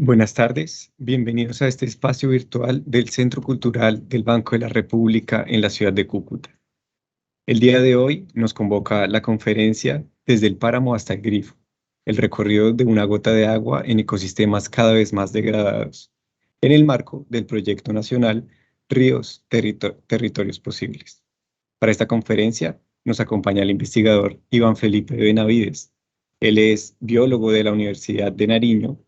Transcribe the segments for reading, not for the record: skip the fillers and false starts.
Buenas tardes, bienvenidos a este espacio virtual del Centro Cultural del Banco de la República en la ciudad de Cúcuta. El día de hoy nos convoca la conferencia Desde el páramo hasta el grifo, el recorrido de una gota de agua en ecosistemas cada vez más degradados, en el marco del proyecto nacional Ríos, Territorios Posibles. Para esta conferencia nos acompaña el investigador Iván Felipe Benavides. Él es biólogo de la Universidad de Nariño,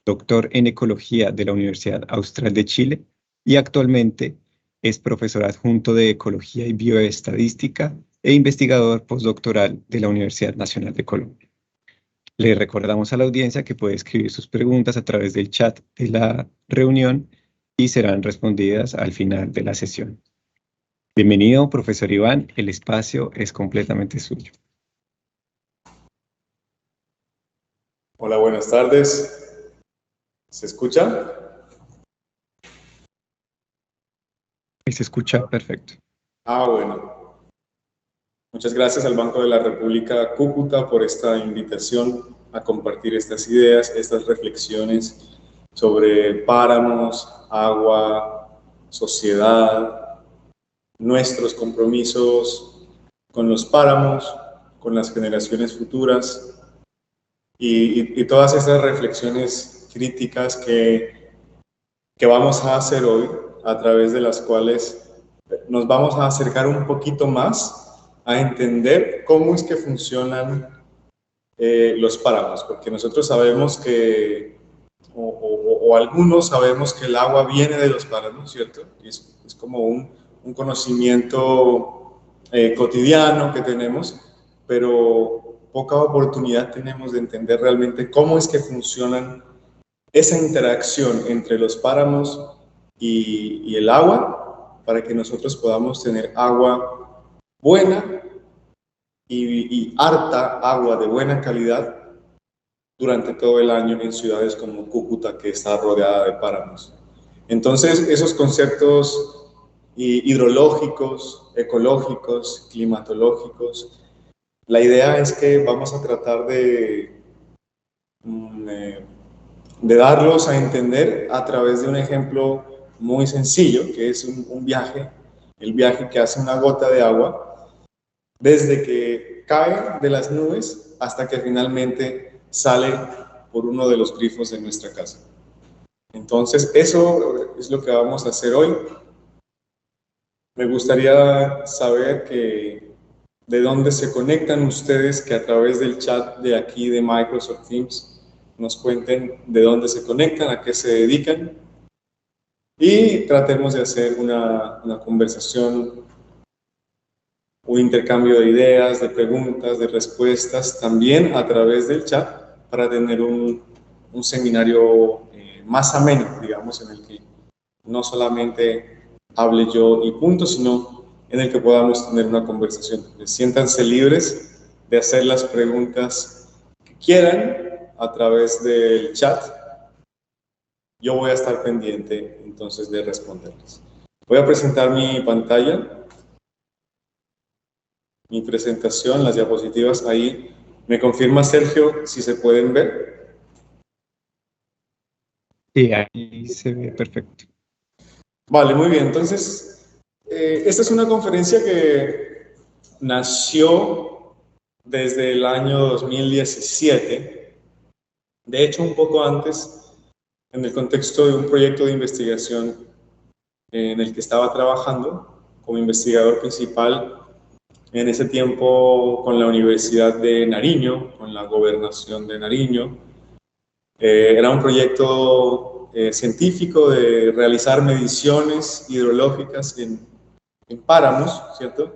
doctor en Ecología de la Universidad Austral de Chile y actualmente es profesor adjunto de Ecología y Bioestadística e investigador postdoctoral de la Universidad Nacional de Colombia. Le recordamos a la audiencia que puede escribir sus preguntas a través del chat de la reunión y serán respondidas al final de la sesión. Bienvenido, profesor Iván, el espacio es completamente suyo. Hola, buenas tardes. ¿Se escucha? Se escucha perfecto. Bueno. Muchas gracias al Banco de la República Cúcuta por esta invitación a compartir estas ideas, estas reflexiones sobre páramos, agua, sociedad, nuestros compromisos con los páramos, con las generaciones futuras y todas estas reflexiones críticas que vamos a hacer hoy, a través de las cuales nos vamos a acercar un poquito más a entender cómo es que funcionan los páramos, porque nosotros sabemos que, o algunos sabemos que el agua viene de los páramos, ¿cierto? Y es como un conocimiento cotidiano que tenemos, pero poca oportunidad tenemos de entender realmente cómo es que funcionan esa interacción entre los páramos y el agua, para que nosotros podamos tener agua buena y harta agua de buena calidad durante todo el año en ciudades como Cúcuta, que está rodeada de páramos. Entonces, esos conceptos hidrológicos, ecológicos, climatológicos, la idea es que vamos a tratar de darlos a entender a través de un ejemplo muy sencillo, que es un viaje, el viaje que hace una gota de agua, desde que cae de las nubes hasta que finalmente sale por uno de los grifos de nuestra casa. Entonces, eso es lo que vamos a hacer hoy. Me gustaría saber de dónde se conectan ustedes, que a través del chat de aquí de Microsoft Teams nos cuenten de dónde se conectan, a qué se dedican, y tratemos de hacer una conversación, un intercambio de ideas, de preguntas, de respuestas, también a través del chat, para tener un seminario más ameno, digamos, en el que no solamente hable yo y punto, sino en el que podamos tener una conversación. Siéntanse libres de hacer las preguntas que quieran a través del chat. Yo voy a estar pendiente entonces de responderles. Voy a presentar mi pantalla, mi presentación, las diapositivas ahí. ¿Me confirma, Sergio, si se pueden ver? Sí, ahí se ve perfecto. Vale, muy bien. Entonces, esta es una conferencia que nació desde el año 2017. De hecho, un poco antes, en el contexto de un proyecto de investigación en el que estaba trabajando como investigador principal en ese tiempo con la Universidad de Nariño, con la Gobernación de Nariño. Era un proyecto científico de realizar mediciones hidrológicas en páramos, ¿cierto?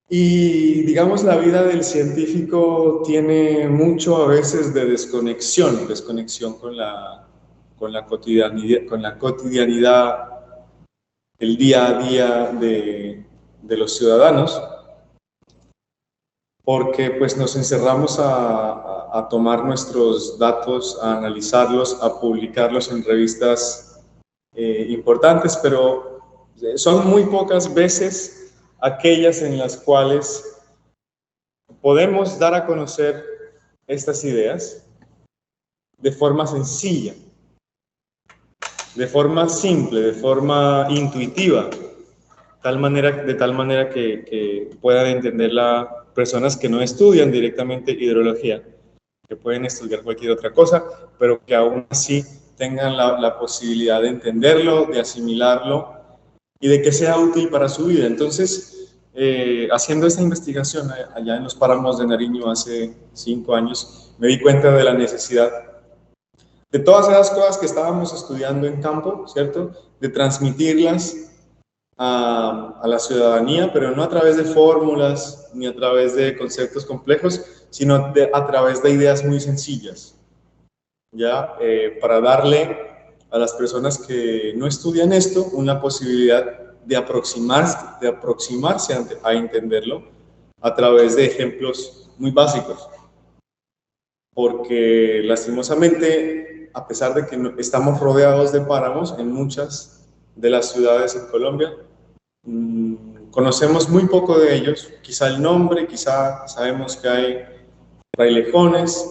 Y digamos, la vida del científico tiene mucho a veces de desconexión con la cotidianidad, el día a día de los ciudadanos, porque pues nos encerramos a tomar nuestros datos, a analizarlos, a publicarlos en revistas importantes, pero son muy pocas veces aquellas en las cuales podemos dar a conocer estas ideas de forma sencilla, de forma simple, de forma intuitiva, de tal manera que puedan entenderla personas que no estudian directamente hidrología, que pueden estudiar cualquier otra cosa, pero que aún así tengan la posibilidad de entenderlo, de asimilarlo y de que sea útil para su vida. Entonces, haciendo esta investigación allá en los páramos de Nariño hace 5 años, me di cuenta de la necesidad de todas esas cosas que estábamos estudiando en campo, ¿cierto? De transmitirlas a la ciudadanía, pero no a través de fórmulas ni a través de conceptos complejos, sino a través de ideas muy sencillas, ¿ya? Para darle a las personas que no estudian esto una posibilidad de aproximarse a entenderlo a través de ejemplos muy básicos. Porque lastimosamente, a pesar de que estamos rodeados de páramos en muchas de las ciudades en Colombia, conocemos muy poco de ellos, quizá el nombre, quizá sabemos que hay frailejones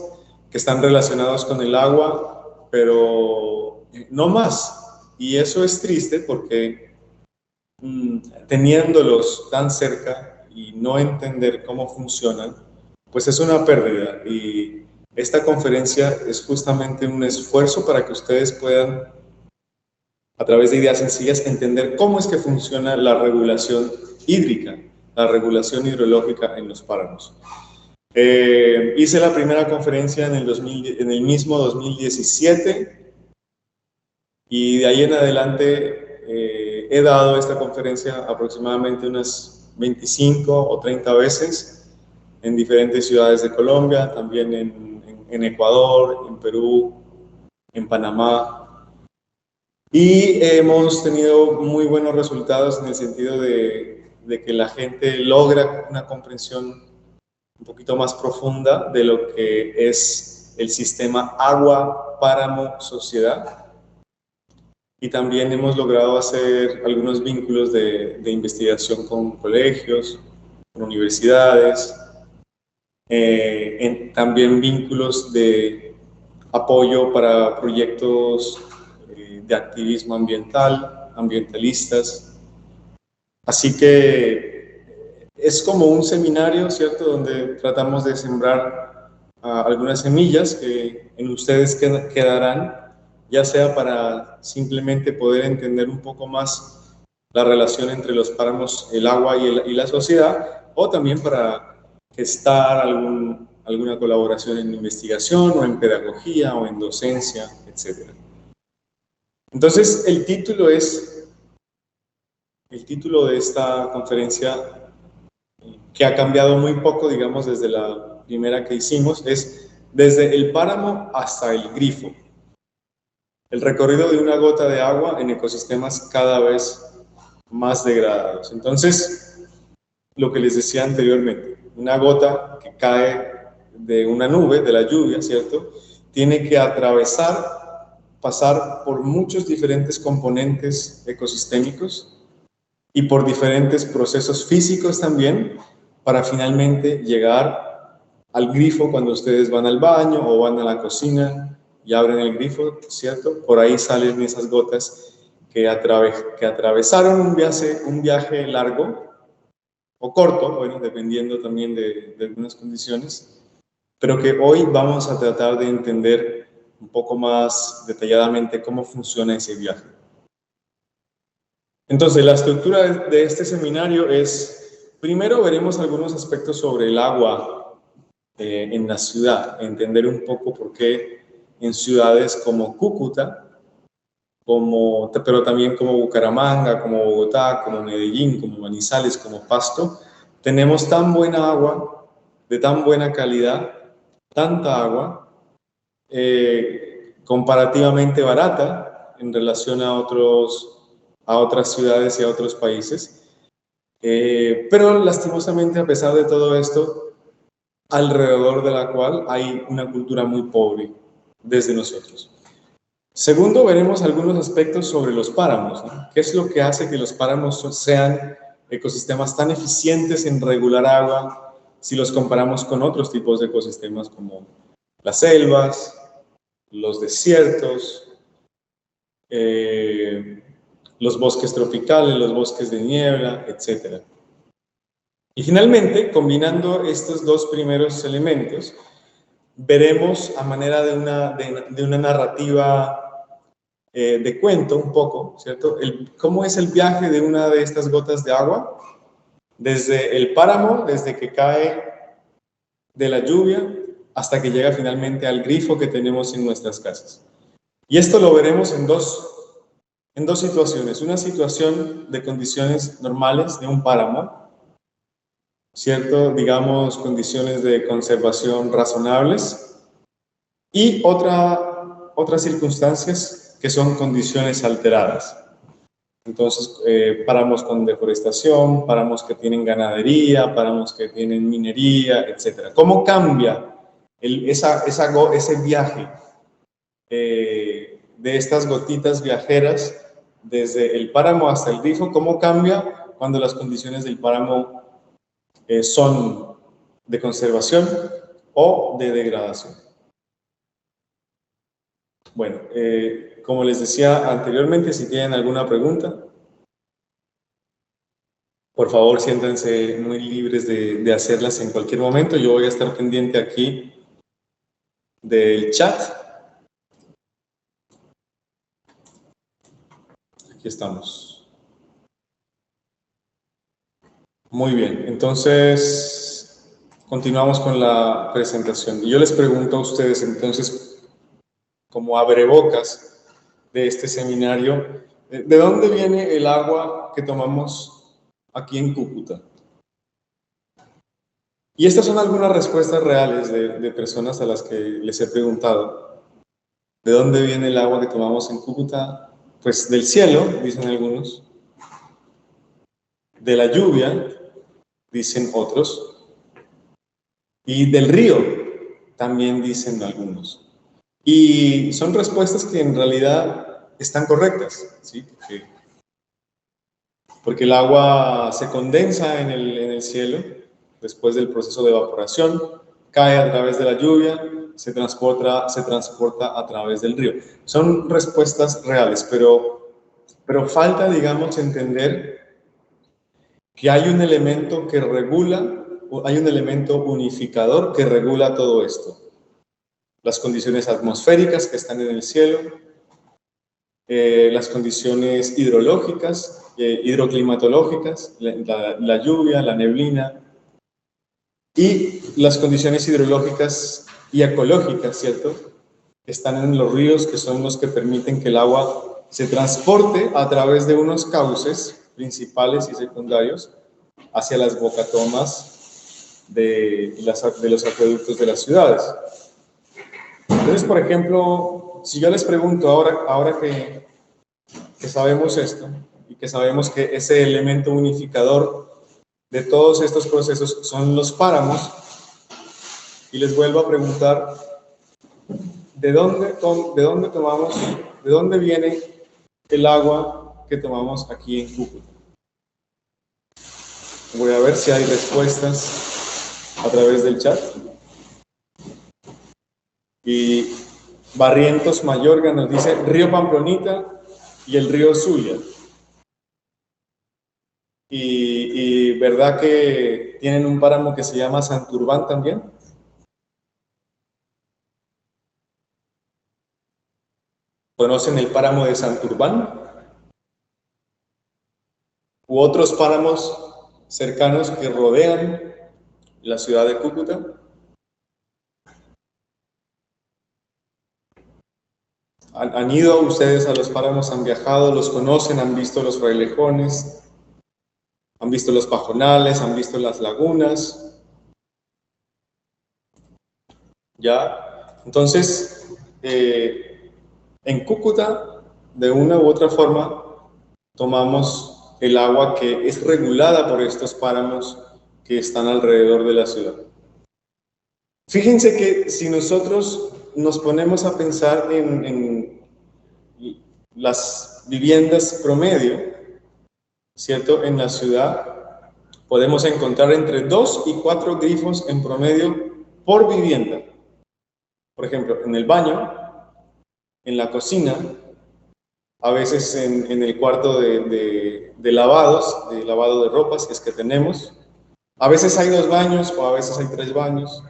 que están relacionados con el agua, pero no más. Y eso es triste porque teniéndolos tan cerca y no entender cómo funcionan, pues es una pérdida. Y esta conferencia es justamente un esfuerzo para que ustedes puedan, a través de ideas sencillas, entender cómo es que funciona la regulación hídrica, la regulación hidrológica en los páramos. Hice la primera conferencia en el mismo 2017 y de ahí en adelante he dado esta conferencia aproximadamente unas 25 o 30 veces en diferentes ciudades de Colombia, también en Ecuador, en Perú, en Panamá. Y hemos tenido muy buenos resultados en el sentido de que la gente logra una comprensión un poquito más profunda de lo que es el sistema agua, páramo, sociedad. Y también hemos logrado hacer algunos vínculos de investigación con colegios, con universidades, también vínculos de apoyo para proyectos de activismo ambiental, ambientalistas. Así que es como un seminario, ¿cierto?, donde tratamos de sembrar algunas semillas que en ustedes quedarán, ya sea para simplemente poder entender un poco más la relación entre los páramos, el agua y la sociedad, o también para gestar alguna colaboración en investigación o en pedagogía o en docencia, etc. Entonces, el título de esta conferencia, que ha cambiado muy poco, digamos, desde la primera que hicimos, es Desde el páramo hasta el grifo. El recorrido de una gota de agua en ecosistemas cada vez más degradados. Entonces, lo que les decía anteriormente, una gota que cae de una nube, de la lluvia, ¿cierto?, tiene que pasar por muchos diferentes componentes ecosistémicos y por diferentes procesos físicos también, para finalmente llegar al grifo cuando ustedes van al baño o van a la cocina y abren el grifo, ¿cierto? Por ahí salen esas gotas que atravesaron un viaje largo o corto, bueno, dependiendo también de algunas condiciones, pero que hoy vamos a tratar de entender un poco más detalladamente cómo funciona ese viaje. Entonces, la estructura de este seminario es, primero veremos algunos aspectos sobre el agua en la ciudad, entender un poco por qué en ciudades como Cúcuta, pero también como Bucaramanga, como Bogotá, como Medellín, como Manizales, como Pasto, tenemos tan buena agua, de tan buena calidad, tanta agua, comparativamente barata en relación a otras ciudades y a otros países. Pero lastimosamente, a pesar de todo esto, alrededor de la cual hay una cultura muy pobre desde nosotros. Segundo, veremos algunos aspectos sobre los páramos, ¿no? ¿Qué es lo que hace que los páramos sean ecosistemas tan eficientes en regular agua si los comparamos con otros tipos de ecosistemas como las selvas, los desiertos, los bosques tropicales, los bosques de niebla, etc. Y finalmente, combinando estos dos primeros elementos, veremos a manera de una narrativa de cuento un poco, ¿cierto? ¿Cómo es el viaje de una de estas gotas de agua? Desde el páramo, desde que cae de la lluvia, hasta que llega finalmente al grifo que tenemos en nuestras casas. Y esto lo veremos en dos situaciones. Una situación de condiciones normales de un páramo, ¿cierto? Digamos, condiciones de conservación razonables. Y otras circunstancias que son condiciones alteradas. Entonces, páramos con deforestación, páramos que tienen ganadería, páramos que tienen minería, etc. ¿Cómo cambia ese viaje de estas gotitas viajeras desde el páramo hasta el grifo? ¿Cómo cambia cuando las condiciones del páramo son de conservación o de degradación? Bueno, como les decía anteriormente, si tienen alguna pregunta, por favor siéntanse muy libres de hacerlas en cualquier momento. Yo voy a estar pendiente aquí del chat. Aquí estamos. Muy bien, entonces continuamos con la presentación. Y yo les pregunto a ustedes entonces, como abrebocas de este seminario, ¿de dónde viene el agua que tomamos aquí en Cúcuta? Y estas son algunas respuestas reales de personas a las que les he preguntado. ¿De dónde viene el agua que tomamos en Cúcuta? Pues del cielo, dicen algunos. De la lluvia, dicen otros. Y del río, también dicen algunos. Y son respuestas que en realidad están correctas, ¿sí? Porque el agua se condensa en el cielo después del proceso de evaporación, cae a través de la lluvia, se transporta a través del río. Son respuestas reales, pero falta, digamos, entender que hay un elemento que regula, hay un elemento unificador que regula todo esto. Las condiciones atmosféricas que están en el cielo, las condiciones hidrológicas, hidroclimatológicas, la lluvia, la neblina, y las condiciones hidrológicas y ecológicas, ¿cierto? Están en los ríos, que son los que permiten que el agua se transporte a través de unos cauces principales y secundarios hacia las bocatomas de los acueductos de las ciudades. Entonces, por ejemplo, si yo les pregunto ahora que sabemos esto y que sabemos que ese elemento unificador de todos estos procesos son los páramos, y les vuelvo a preguntar, ¿de dónde viene el agua que tomamos aquí en Cúcuta? Voy a ver si hay respuestas a través del chat. Y Barrientos Mayorga nos dice Río Pamplonita y el río Zulia. Y ¿verdad que tienen un páramo que se llama Santurbán también? ¿Conocen el páramo de Santurbán? ¿U otros páramos cercanos que rodean la ciudad de Cúcuta? ¿Han ido ustedes a los páramos, han viajado, los conocen, han visto los frailejones, han visto los pajonales, han visto las lagunas? ¿Ya? Entonces, en Cúcuta, de una u otra forma, tomamos el agua que es regulada por estos páramos que están alrededor de la ciudad. Fíjense que si nosotros nos ponemos a pensar en las viviendas promedio, ¿cierto? En la ciudad podemos encontrar entre 2 y 4 grifos en promedio por vivienda. Por ejemplo, en el baño en la cocina, a veces en el cuarto de lavados, de lavado de ropas, es que tenemos. A veces hay 2 baños o a veces hay 3 baños,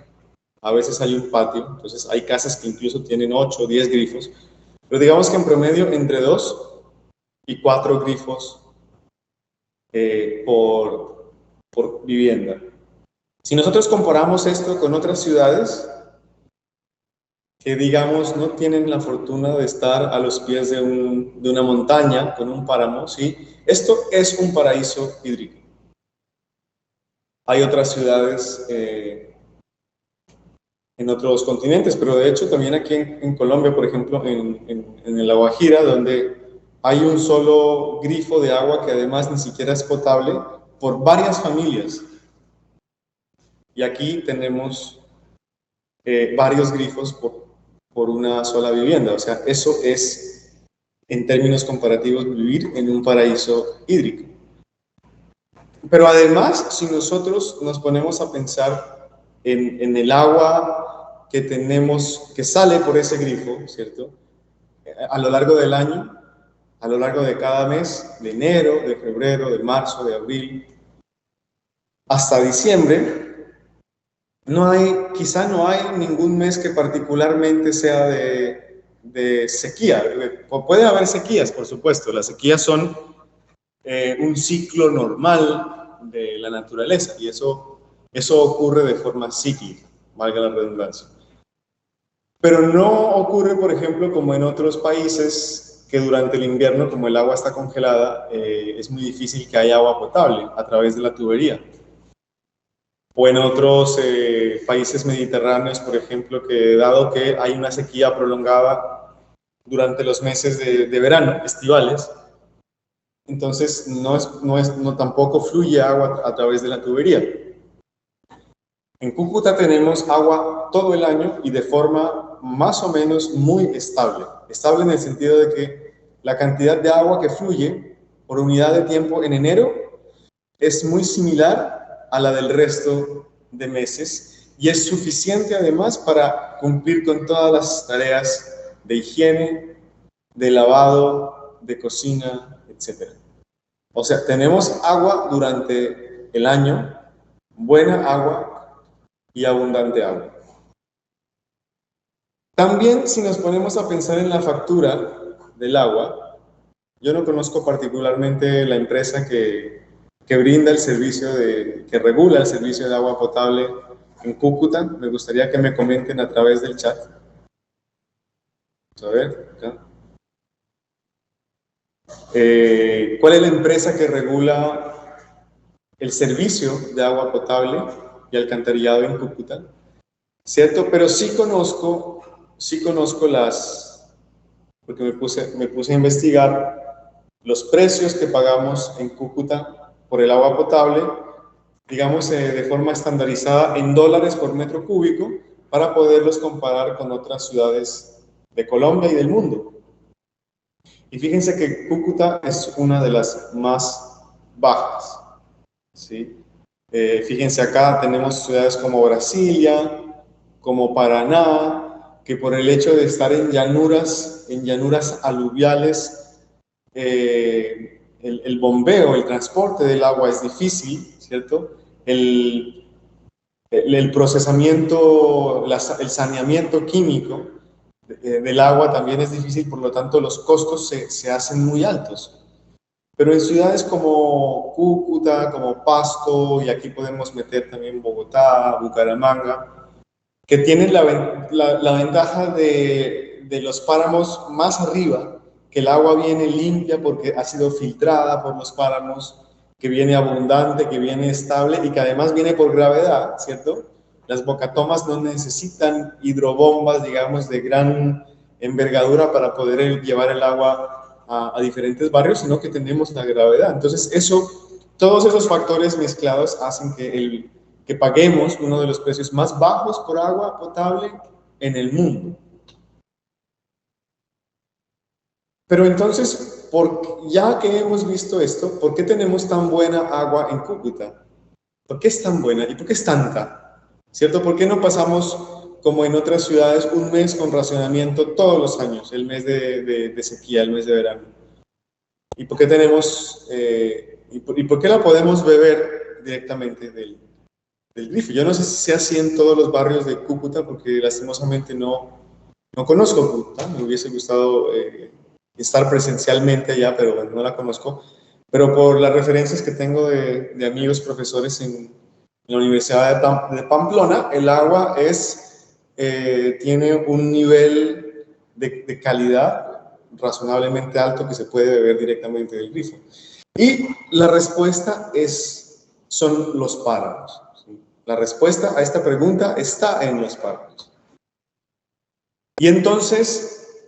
a veces hay un patio, entonces hay casas que incluso tienen 8 o 10 grifos, pero digamos que en promedio entre 2 y 4 grifos por vivienda. Si nosotros comparamos esto con otras ciudades que, digamos, no tienen la fortuna de estar a los pies de una montaña con un páramo, ¿sí? Esto es un paraíso hídrico. Hay otras ciudades en otros continentes, pero de hecho también aquí en Colombia, por ejemplo, en La Guajira, donde hay un solo grifo de agua que además ni siquiera es potable por varias familias. Y aquí tenemos varios grifos por una sola vivienda. O sea, eso es, en términos comparativos, vivir en un paraíso hídrico. Pero además, si nosotros nos ponemos a pensar en el agua que tenemos, que sale por ese grifo, ¿cierto? A lo largo del año, a lo largo de cada mes, de enero, de febrero, de marzo, de abril, hasta diciembre, quizá no hay ningún mes que particularmente sea de sequía. Puede haber sequías, por supuesto. Las sequías son un ciclo normal de la naturaleza y eso ocurre de forma cíclica, valga la redundancia. Pero no ocurre, por ejemplo, como en otros países que durante el invierno, como el agua está congelada, es muy difícil que haya agua potable a través de la tubería. O en otros países mediterráneos, por ejemplo, que dado que hay una sequía prolongada durante los meses de verano, estivales, entonces tampoco fluye agua a través de la tubería. En Cúcuta tenemos agua todo el año y de forma más o menos muy estable. Estable en el sentido de que la cantidad de agua que fluye por unidad de tiempo en enero es muy similar a la del resto de meses y es suficiente además para cumplir con todas las tareas de higiene, de lavado, de cocina, etc. O sea, tenemos agua durante el año, buena agua y abundante agua. También, si nos ponemos a pensar en la factura del agua, yo no conozco particularmente la empresa que brinda el servicio, que regula el servicio de agua potable en Cúcuta. Me gustaría que me comenten a través del chat. Vamos a ver, acá. ¿Cuál es la empresa que regula el servicio de agua potable y alcantarillado en Cúcuta? ¿Cierto? Pero sí conozco porque me puse a investigar los precios que pagamos en Cúcuta por el agua potable, digamos de forma estandarizada en dólares por metro cúbico, para poderlos comparar con otras ciudades de Colombia y del mundo. Y fíjense que Cúcuta es una de las más bajas, ¿sí? Fíjense acá tenemos ciudades como Brasilia, como Paraná, que por el hecho de estar en llanuras aluviales, el bombeo, el transporte del agua es difícil, ¿cierto? El procesamiento, el saneamiento químico del agua también es difícil, por lo tanto los costos se hacen muy altos. Pero en ciudades como Cúcuta, como Pasto, y aquí podemos meter también Bogotá, Bucaramanga, que tienen la ventaja de los páramos más arriba, que el agua viene limpia porque ha sido filtrada por los páramos, que viene abundante, que viene estable y que además viene por gravedad, ¿cierto? Las bocatomas no necesitan hidrobombas, digamos, de gran envergadura para poder llevar el agua a diferentes barrios, sino que tenemos la gravedad. Entonces, todos esos factores mezclados hacen que paguemos uno de los precios más bajos por agua potable en el mundo. Pero entonces, ya que hemos visto esto, ¿por qué tenemos tan buena agua en Cúcuta? ¿Por qué es tan buena y por qué es tanta? ¿Cierto? ¿Por qué no pasamos como en otras ciudades, un mes con racionamiento todos los años, el mes de sequía, el mes de verano. ¿Y por qué tenemos, y por qué la podemos beber directamente del grifo? Yo no sé si sea así en todos los barrios de Cúcuta, porque lastimosamente no conozco Cúcuta, me hubiese gustado estar presencialmente allá, pero bueno, no la conozco. Pero por las referencias que tengo de amigos profesores en la Universidad de Pamplona, el agua tiene un nivel de calidad razonablemente alto que se puede beber directamente del grifo. Y la respuesta son los páramos. ¿Sí? La respuesta a esta pregunta está en los páramos. Y entonces,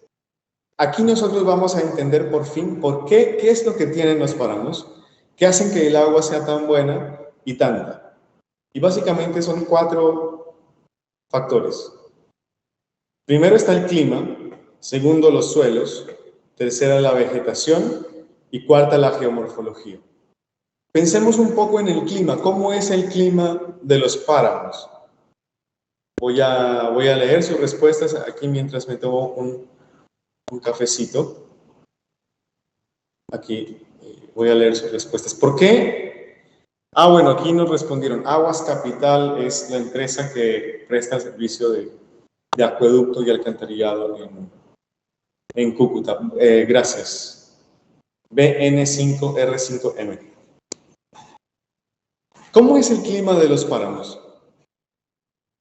aquí nosotros vamos a entender por fin qué es lo que tienen los páramos, qué hacen que el agua sea tan buena y tanta. Y básicamente son 4 factores. Primero está el clima, segundo los suelos, tercera la vegetación y cuarta la geomorfología. Pensemos un poco en el clima. ¿Cómo es el clima de los páramos? Voy a leer sus respuestas aquí mientras me tomo un cafecito. Aquí voy a leer sus respuestas. ¿Por qué? Bueno, aquí nos respondieron. Aguas Capital es la empresa que presta el servicio de acueducto y alcantarillado en Cúcuta. Gracias. BN5R5M. ¿Cómo es el clima de los páramos?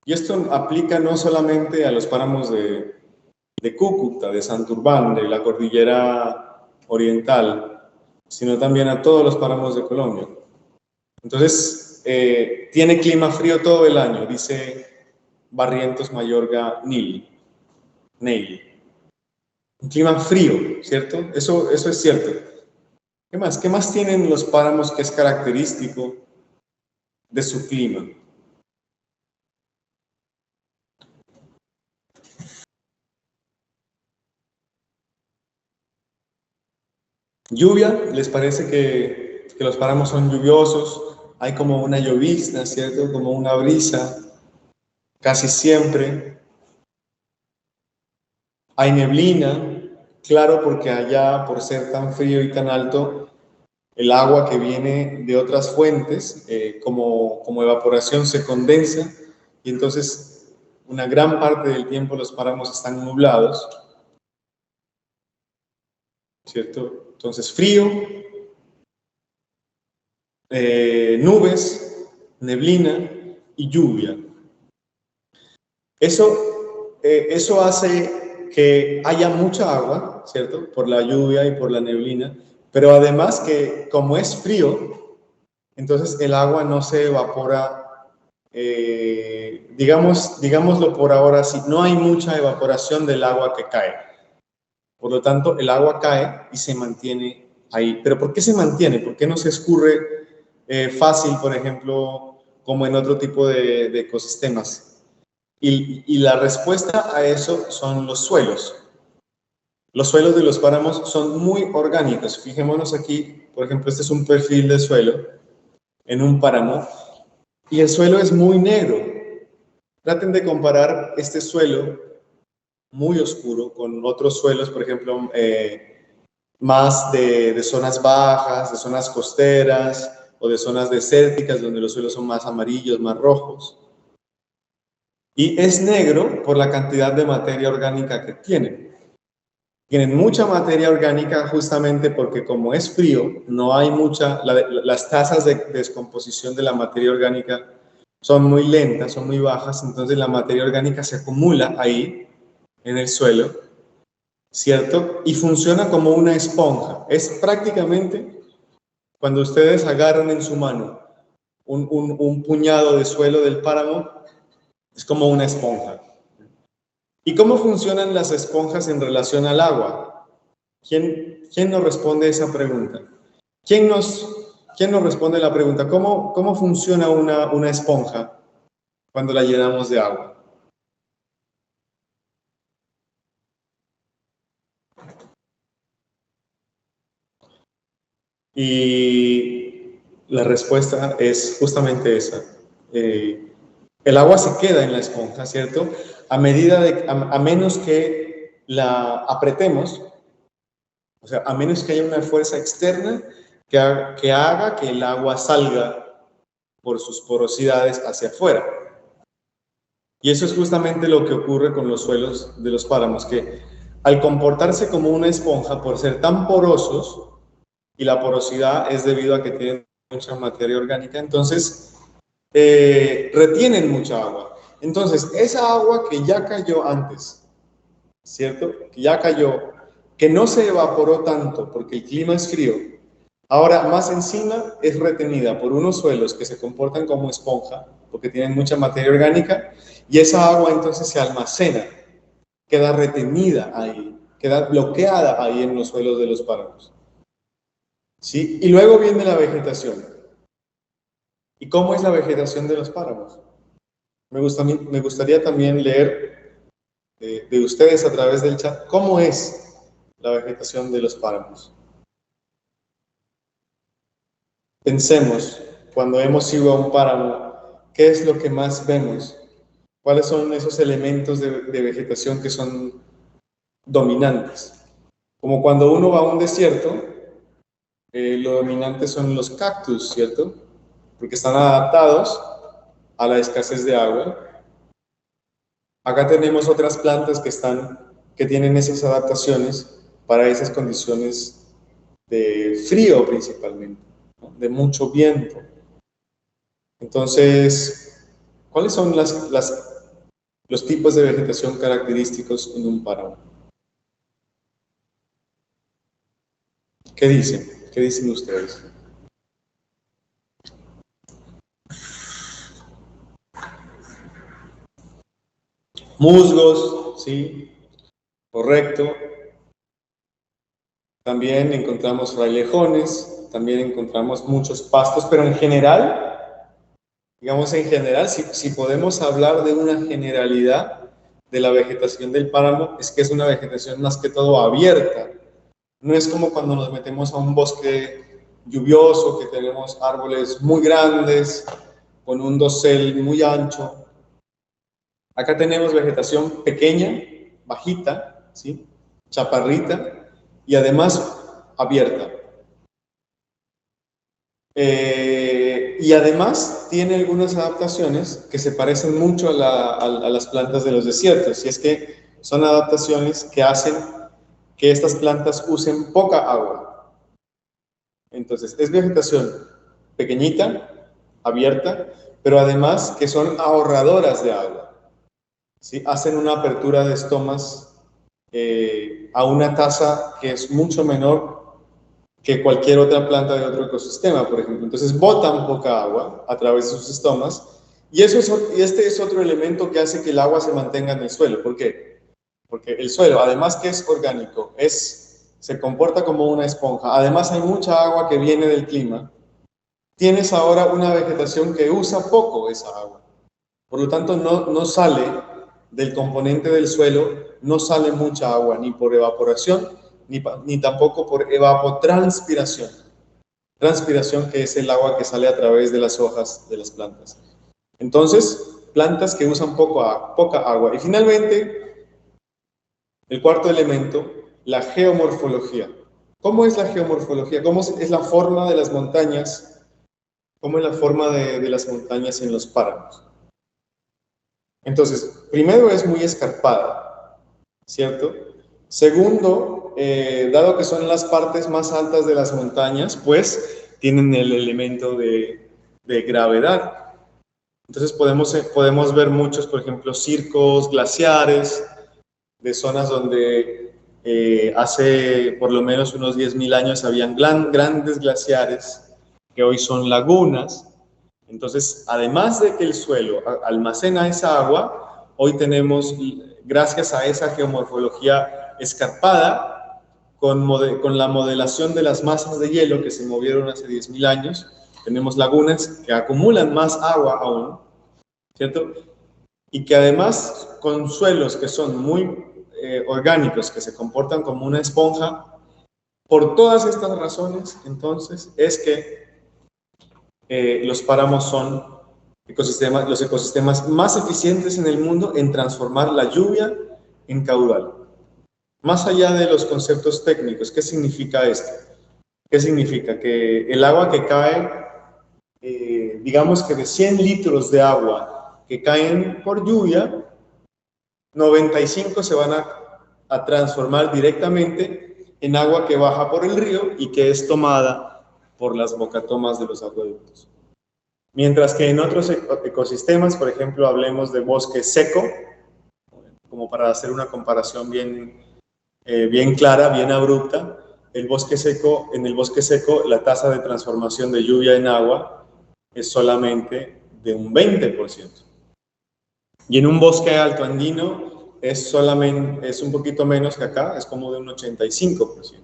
Y esto aplica no solamente a los páramos de Cúcuta, de Santurbán, de la cordillera oriental, sino también a todos los páramos de Colombia. Entonces, tiene clima frío todo el año, dice Barrientos Mayorga Neil. Un clima frío, ¿cierto? Eso es cierto. ¿Qué más? ¿Qué más tienen los páramos que es característico de su clima? Lluvia, ¿les parece que los páramos son lluviosos? Hay como una llovizna, ¿cierto? Como una brisa, casi siempre. Hay neblina, claro, porque allá, por ser tan frío y tan alto, el agua que viene de otras fuentes, como evaporación, se condensa y entonces una gran parte del tiempo los páramos están nublados, ¿cierto? Entonces frío, nubes, neblina y lluvia. Eso hace que haya mucha agua, ¿cierto? Por la lluvia y por la neblina, pero además que como es frío, entonces el agua no se evapora, digámoslo por ahora así, no hay mucha evaporación del agua que cae. Por lo tanto, el agua cae y se mantiene ahí. ¿Pero por qué se mantiene? ¿Por qué no se escurre fácil, por ejemplo, como en otro tipo de ecosistemas? Y la respuesta a eso son los suelos. Los suelos de los páramos son muy orgánicos. Fijémonos aquí, por ejemplo, este es un perfil de suelo en un páramo y el suelo es muy negro. Traten de comparar este suelo muy oscuro con otros suelos, por ejemplo, más de zonas bajas, de zonas costeras o de zonas desérticas donde los suelos son más amarillos, más rojos. Y es negro por la cantidad de materia orgánica que tienen. Tienen mucha materia orgánica justamente porque como es frío, no hay las tasas de descomposición de la materia orgánica son muy lentas, son muy bajas, entonces la materia orgánica se acumula ahí en el suelo, ¿cierto? Y funciona como una esponja. Es prácticamente cuando ustedes agarran en su mano un puñado de suelo del páramo, es como una esponja. ¿Y cómo funcionan las esponjas en relación al agua? ¿Quién nos responde esa pregunta? ¿Quién nos responde la pregunta? ¿Cómo funciona una esponja cuando la llenamos de agua? Y la respuesta es justamente esa. El agua se queda en la esponja, ¿cierto? a menos que la apretemos, o sea, a menos que haya una fuerza externa que haga que el agua salga por sus porosidades hacia afuera. Y eso es justamente lo que ocurre con los suelos de los páramos, que al comportarse como una esponja, por ser tan porosos, y la porosidad es debido a que tienen mucha materia orgánica, entonces retienen mucha agua. Entonces, esa agua que ya cayó antes, ¿cierto? Que ya cayó, que no se evaporó tanto porque el clima es frío, ahora más encima es retenida por unos suelos que se comportan como esponja, porque tienen mucha materia orgánica, y esa agua entonces se almacena, queda retenida ahí, queda bloqueada ahí en los suelos de los páramos. ¿Sí? Y luego viene la vegetación. ¿Y cómo es la vegetación de los páramos? Me gustaría también leer de ustedes a través del chat cómo es la vegetación de los páramos. Pensemos, cuando hemos ido a un páramo, ¿qué es lo que más vemos? ¿Cuáles son esos elementos de vegetación que son dominantes? Como cuando uno va a un desierto, lo dominante son los cactus, ¿cierto? Porque están adaptados a la escasez de agua. Acá tenemos otras plantas que tienen esas adaptaciones para esas condiciones de frío principalmente, ¿no? De mucho viento. Entonces, ¿cuáles son los tipos de vegetación característicos en un páramo? ¿Qué dicen? ¿Qué dicen ustedes? Musgos, sí, correcto. También encontramos frailejones, también encontramos muchos pastos, pero en general, digamos en general, si podemos hablar de una generalidad de la vegetación del páramo, es que es una vegetación más que todo abierta. No es como cuando nos metemos a un bosque lluvioso, que tenemos árboles muy grandes, con un dosel muy ancho. Acá tenemos vegetación pequeña, bajita, ¿sí? Chaparrita, y además abierta. Y además tiene algunas adaptaciones que se parecen mucho a las plantas de los desiertos, y es que son adaptaciones que hacen que estas plantas usen poca agua. Entonces, es vegetación pequeñita, abierta, pero además que son ahorradoras de agua, ¿sí? Hacen una apertura de estomas a una tasa que es mucho menor que cualquier otra planta de otro ecosistema, por ejemplo. Entonces botan poca agua a través de sus estomas, y este es otro elemento que hace que el agua se mantenga en el suelo. ¿Por qué? Porque el suelo, además que es orgánico, se comporta como una esponja, además hay mucha agua que viene del clima, tienes ahora una vegetación que usa poco esa agua. Por lo tanto, no sale del componente del suelo, no sale mucha agua, ni por evaporación, ni tampoco por evapotranspiración. Transpiración, que es el agua que sale a través de las hojas de las plantas. Entonces, plantas que usan poca agua. Y finalmente, el cuarto elemento, la geomorfología. ¿Cómo es la geomorfología? ¿Cómo es la forma de las montañas? ¿Cómo es la forma de las montañas en los páramos? Entonces, primero es muy escarpada, ¿cierto? Segundo, dado que son las partes más altas de las montañas, pues tienen el elemento de gravedad. Entonces podemos ver muchos, por ejemplo, circos glaciares de zonas donde hace por lo menos unos 10.000 años habían grandes glaciares que hoy son lagunas. Entonces, además de que el suelo almacena esa agua, hoy tenemos, gracias a esa geomorfología escarpada, con la modelación de las masas de hielo que se movieron hace 10.000 años, tenemos lagunas que acumulan más agua aún, ¿cierto? Y que además, con suelos que son muy orgánicos, que se comportan como una esponja, por todas estas razones, entonces, es que los páramos son los ecosistemas más eficientes en el mundo en transformar la lluvia en caudal. Más allá de los conceptos técnicos, ¿qué significa esto? ¿Qué significa? Que el agua que cae, digamos que de 100 litros de agua que caen por lluvia, 95 se van a transformar directamente en agua que baja por el río y que es tomada por las bocatomas de los acueductos. Mientras que en otros ecosistemas, por ejemplo, hablemos de bosque seco, como para hacer una comparación bien clara, bien abrupta, en el bosque seco la tasa de transformación de lluvia en agua es solamente de un 20%. Y en un bosque alto andino es un poquito menos que acá, es como de un 85%.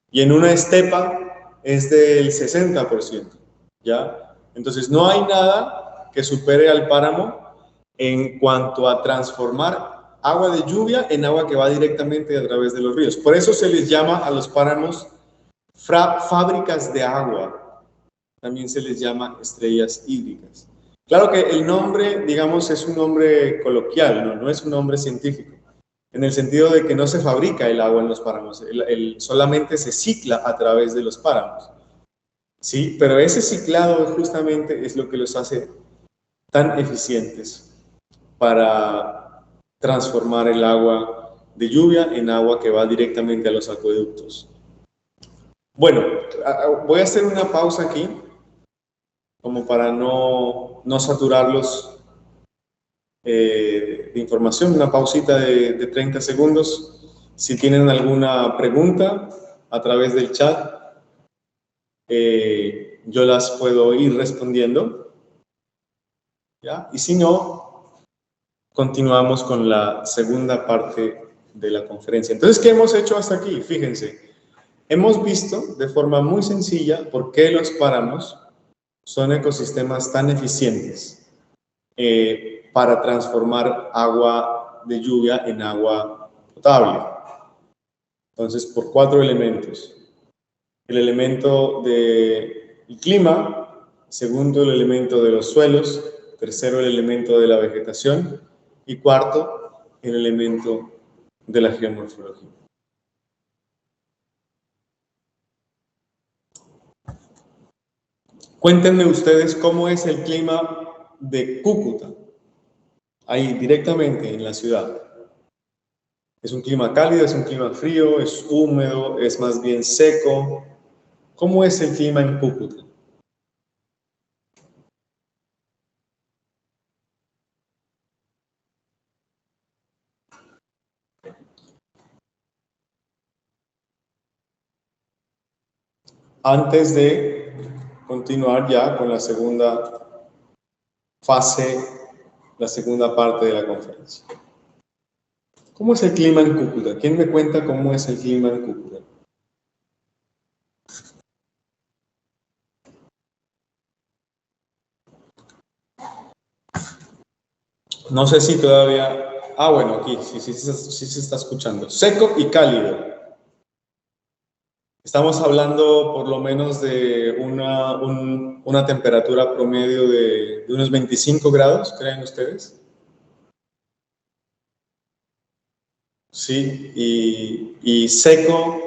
Y en una estepa es del 60%, ¿ya? Entonces no hay nada que supere al páramo en cuanto a transformar agua de lluvia en agua que va directamente a través de los ríos. Por eso se les llama a los páramos fábricas de agua. También se les llama estrellas hídricas. Claro que el nombre, digamos, es un nombre coloquial, no es un nombre científico, en el sentido de que no se fabrica el agua en los páramos, solamente se cicla a través de los páramos. Sí, pero ese ciclado justamente es lo que los hace tan eficientes para transformar el agua de lluvia en agua que va directamente a los acueductos. Bueno, voy a hacer una pausa aquí, como para no saturarlos de información, una pausita de 30 segundos. Si tienen alguna pregunta a través del chat, yo las puedo ir respondiendo, ¿ya? Y si no, continuamos con la segunda parte de la conferencia. Entonces, ¿qué hemos hecho hasta aquí? Fíjense, hemos visto de forma muy sencilla por qué los páramos son ecosistemas tan eficientes para transformar agua de lluvia en agua potable. Entonces, por 4 elementos. El elemento del clima, segundo, el elemento de los suelos, tercero, el elemento de la vegetación y cuarto, el elemento de la geomorfología. Cuéntenme ustedes cómo es el clima de Cúcuta, ahí directamente en la ciudad. ¿Es un clima cálido, es un clima frío, es húmedo, es más bien seco? ¿Cómo es el clima en Cúcuta? Antes de continuar ya con la segunda fase, la segunda parte de la conferencia. ¿Cómo es el clima en Cúcuta? ¿Quién me cuenta cómo es el clima en Cúcuta? No sé si todavía... Ah, bueno, aquí sí se está escuchando. Seco y cálido. Estamos hablando por lo menos de una temperatura promedio de unos 25 grados, ¿creen ustedes? Sí, y seco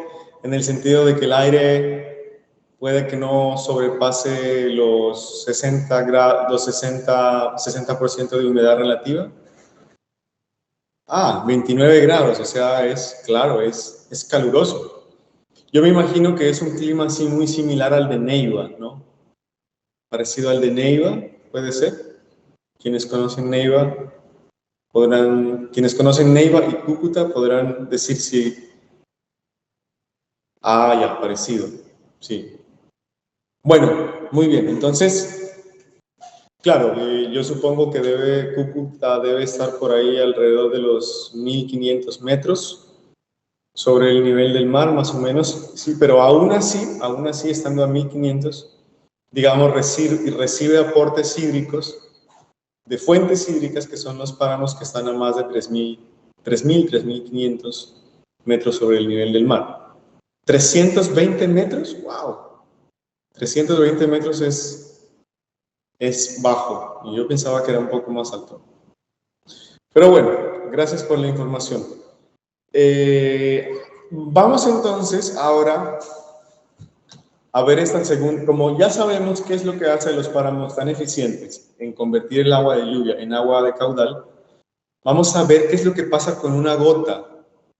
en el sentido de que el aire puede que no sobrepase los 60% de humedad relativa. Ah, 29 grados, o sea, claro, es caluroso. Yo me imagino que es un clima así muy similar al de Neiva, ¿no? Parecido al de Neiva, puede ser. Quienes conocen Neiva y Cúcuta podrán decir si... Ah, ya, parecido, sí. Bueno, muy bien, entonces, claro, yo supongo que Cúcuta debe estar por ahí alrededor de los 1500 metros sobre el nivel del mar, más o menos, sí, pero aún así estando a 1500, digamos, recibe aportes hídricos de fuentes hídricas que son los páramos que están a más de 3500 metros sobre el nivel del mar. 320 metros, wow. 320 metros es es bajo, y yo pensaba que era un poco más alto. Pero bueno, gracias por la información. Vamos entonces ahora a ver esta segunda, como ya sabemos qué es lo que hace los páramos tan eficientes en convertir el agua de lluvia en agua de caudal, vamos a ver qué es lo que pasa con una gota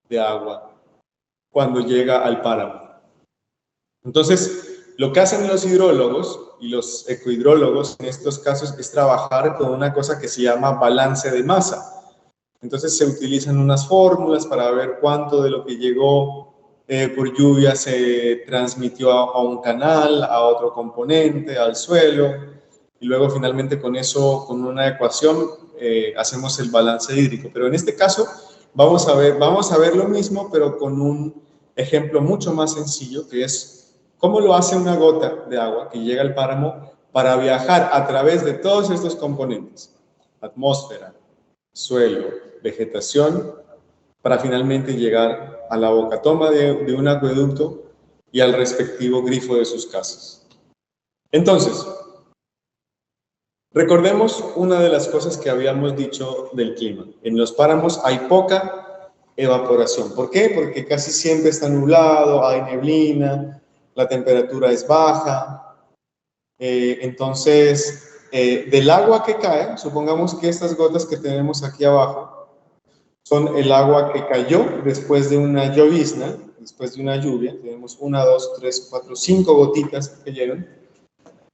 de agua cuando llega al páramo. Entonces, lo que hacen los hidrólogos y los ecohidrólogos en estos casos es trabajar con una cosa que se llama balance de masa. Entonces se utilizan unas fórmulas para ver cuánto de lo que llegó por lluvia se transmitió a un canal, a otro componente, al suelo, y luego finalmente con eso, con una ecuación, hacemos el balance hídrico. Pero en este caso vamos a ver lo mismo, pero con un ejemplo mucho más sencillo, que es cómo lo hace una gota de agua que llega al páramo para viajar a través de todos estos componentes: atmósfera, suelo, vegetación, para finalmente llegar a la bocatoma de un acueducto y al respectivo grifo de sus casas. Entonces, recordemos una de las cosas que habíamos dicho del clima. En los páramos hay poca evaporación. ¿Por qué? Porque casi siempre está nublado, hay neblina, la temperatura es baja. Entonces, del agua que cae, supongamos que estas gotas que tenemos aquí abajo son el agua que cayó después de una llovizna, después de una lluvia. Tenemos 1, 2, 3, 4, 5 gotitas que cayeron.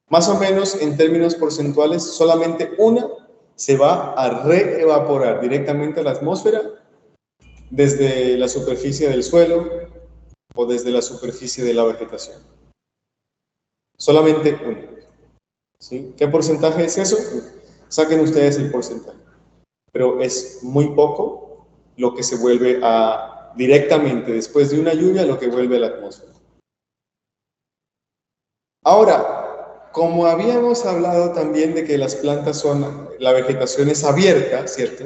Más o menos, en términos porcentuales, solamente una se va a reevaporar directamente a la atmósfera desde la superficie del suelo o desde la superficie de la vegetación. Solamente una. ¿Sí? ¿Qué porcentaje es eso? Saquen ustedes el porcentaje. Pero es muy poco lo que se vuelve directamente después de una lluvia, lo que vuelve a la atmósfera. Ahora, como habíamos hablado también de que las plantas la vegetación es abierta, ¿cierto?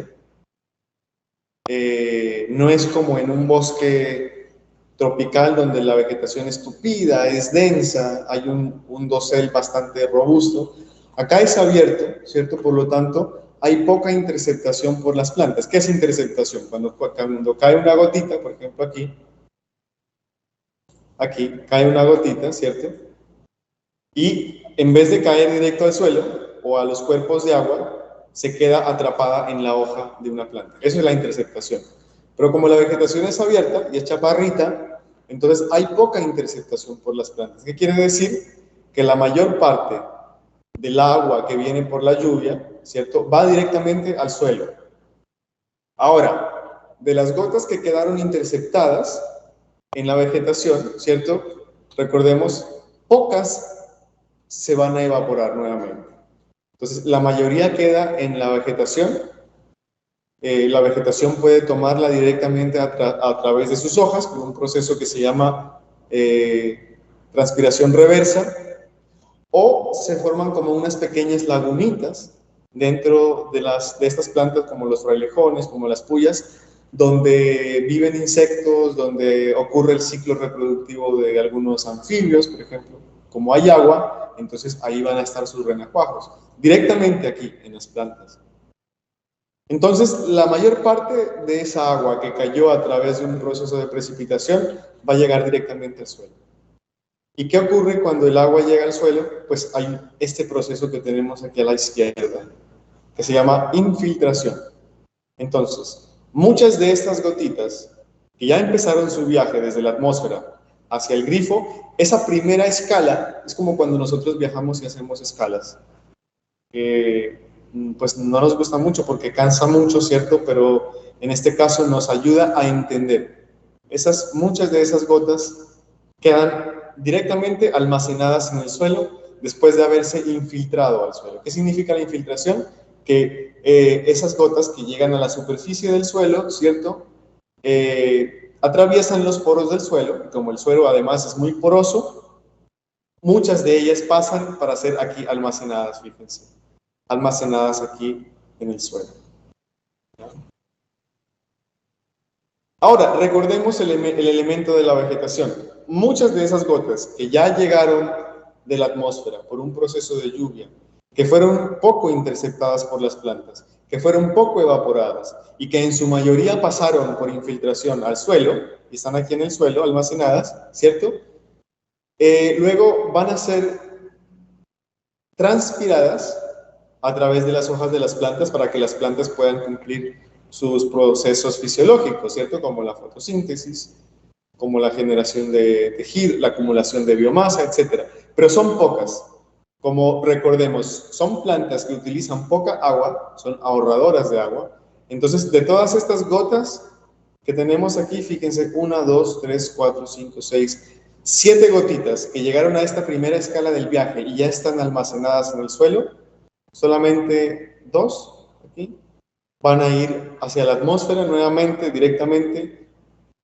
No es como en un bosque tropical donde la vegetación es tupida, es densa, hay un dosel bastante robusto. Acá es abierto, ¿cierto? Por lo tanto, hay poca interceptación por las plantas. ¿Qué es interceptación? Cuando cae una gotita, por ejemplo aquí cae una gotita, ¿cierto? Y en vez de caer directo al suelo o a los cuerpos de agua, se queda atrapada en la hoja de una planta. Eso es la interceptación. Pero como la vegetación es abierta y es chaparrita, entonces hay poca interceptación por las plantas. ¿Qué quiere decir? Que la mayor parte del agua que viene por la lluvia, ¿cierto?, va directamente al suelo. Ahora, de las gotas que quedaron interceptadas en la vegetación, ¿cierto?, recordemos, pocas se van a evaporar nuevamente. Entonces, la mayoría queda en la vegetación. La vegetación puede tomarla directamente a través de sus hojas, por un proceso que se llama transpiración reversa, o se forman como unas pequeñas lagunitas dentro de estas plantas, como los frailejones, como las puyas, donde viven insectos, donde ocurre el ciclo reproductivo de algunos anfibios, por ejemplo. Como hay agua, entonces ahí van a estar sus renacuajos, directamente aquí en las plantas. Entonces, la mayor parte de esa agua que cayó a través de un proceso de precipitación va a llegar directamente al suelo. ¿Y qué ocurre cuando el agua llega al suelo? Pues hay este proceso que tenemos aquí a la izquierda, que se llama infiltración. Entonces, muchas de estas gotitas que ya empezaron su viaje desde la atmósfera hacia el grifo, esa primera escala es como cuando nosotros viajamos y hacemos escalas. Pues no nos gusta mucho porque cansa mucho, ¿cierto? Pero en este caso nos ayuda a entender. Muchas de esas gotas quedan directamente almacenadas en el suelo después de haberse infiltrado al suelo. ¿Qué significa la infiltración? Que esas gotas que llegan a la superficie del suelo, ¿cierto?, atraviesan los poros del suelo, y como el suelo además es muy poroso, muchas de ellas pasan para ser aquí almacenadas, fíjense, almacenadas aquí en el suelo. Ahora, recordemos el elemento de la vegetación. Muchas de esas gotas que ya llegaron de la atmósfera por un proceso de lluvia que fueron poco interceptadas por las plantas, que fueron poco evaporadas y que en su mayoría pasaron por infiltración al suelo, y están aquí en el suelo almacenadas, ¿cierto? Luego van a ser transpiradas a través de las hojas de las plantas para que las plantas puedan cumplir sus procesos fisiológicos, ¿cierto? Como la fotosíntesis, como la generación de tejido, la acumulación de biomasa, etc. Pero son pocas. Como recordemos, son plantas que utilizan poca agua, son ahorradoras de agua. Entonces, de todas estas gotas que tenemos aquí, fíjense, 1, 2, 3, 4, 5, 6, 7 gotitas que llegaron a esta primera escala del viaje y ya están almacenadas en el suelo, solamente 2 aquí van a ir hacia la atmósfera nuevamente, directamente,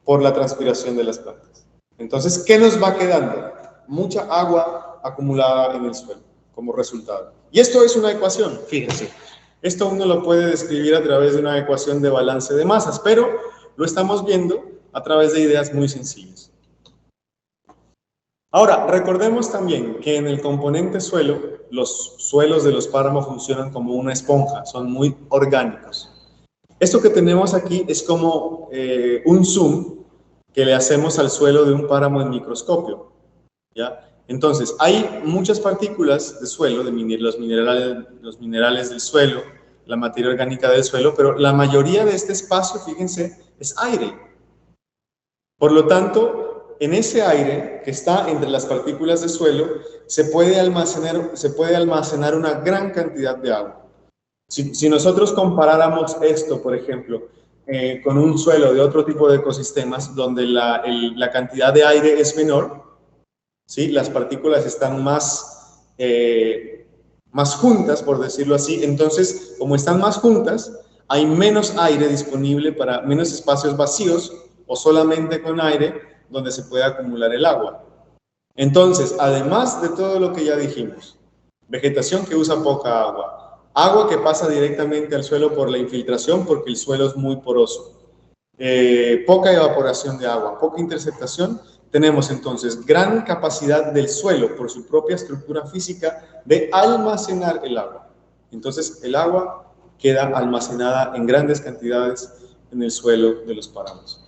por la transpiración de las plantas. Entonces, ¿qué nos va quedando? Mucha agua acumulada en el suelo como resultado. Y esto es una ecuación, fíjense. Esto uno lo puede describir a través de una ecuación de balance de masas, pero lo estamos viendo a través de ideas muy sencillas. Ahora, recordemos también que en el componente suelo, los suelos de los páramos funcionan como una esponja, son muy orgánicos. Esto que tenemos aquí es como un zoom que le hacemos al suelo de un páramo en microscopio, ¿ya? Entonces, hay muchas partículas de suelo, los minerales del suelo, la materia orgánica del suelo, pero la mayoría de este espacio, fíjense, es aire. Por lo tanto, en ese aire que está entre las partículas de suelo, se puede almacenar una gran cantidad de agua. Si nosotros comparáramos esto, por ejemplo, con un suelo de otro tipo de ecosistemas, donde la cantidad de aire es menor, ¿sí? Las partículas están más juntas, por decirlo así. Entonces, como están más juntas, hay menos aire disponible para menos espacios vacíos o solamente con aire donde se puede acumular el agua. Entonces, además de todo lo que ya dijimos, vegetación que usa poca agua, agua que pasa directamente al suelo por la infiltración porque el suelo es muy poroso, poca evaporación de agua, poca interceptación, tenemos entonces gran capacidad del suelo por su propia estructura física de almacenar el agua. Entonces el agua queda almacenada en grandes cantidades en el suelo de los páramos.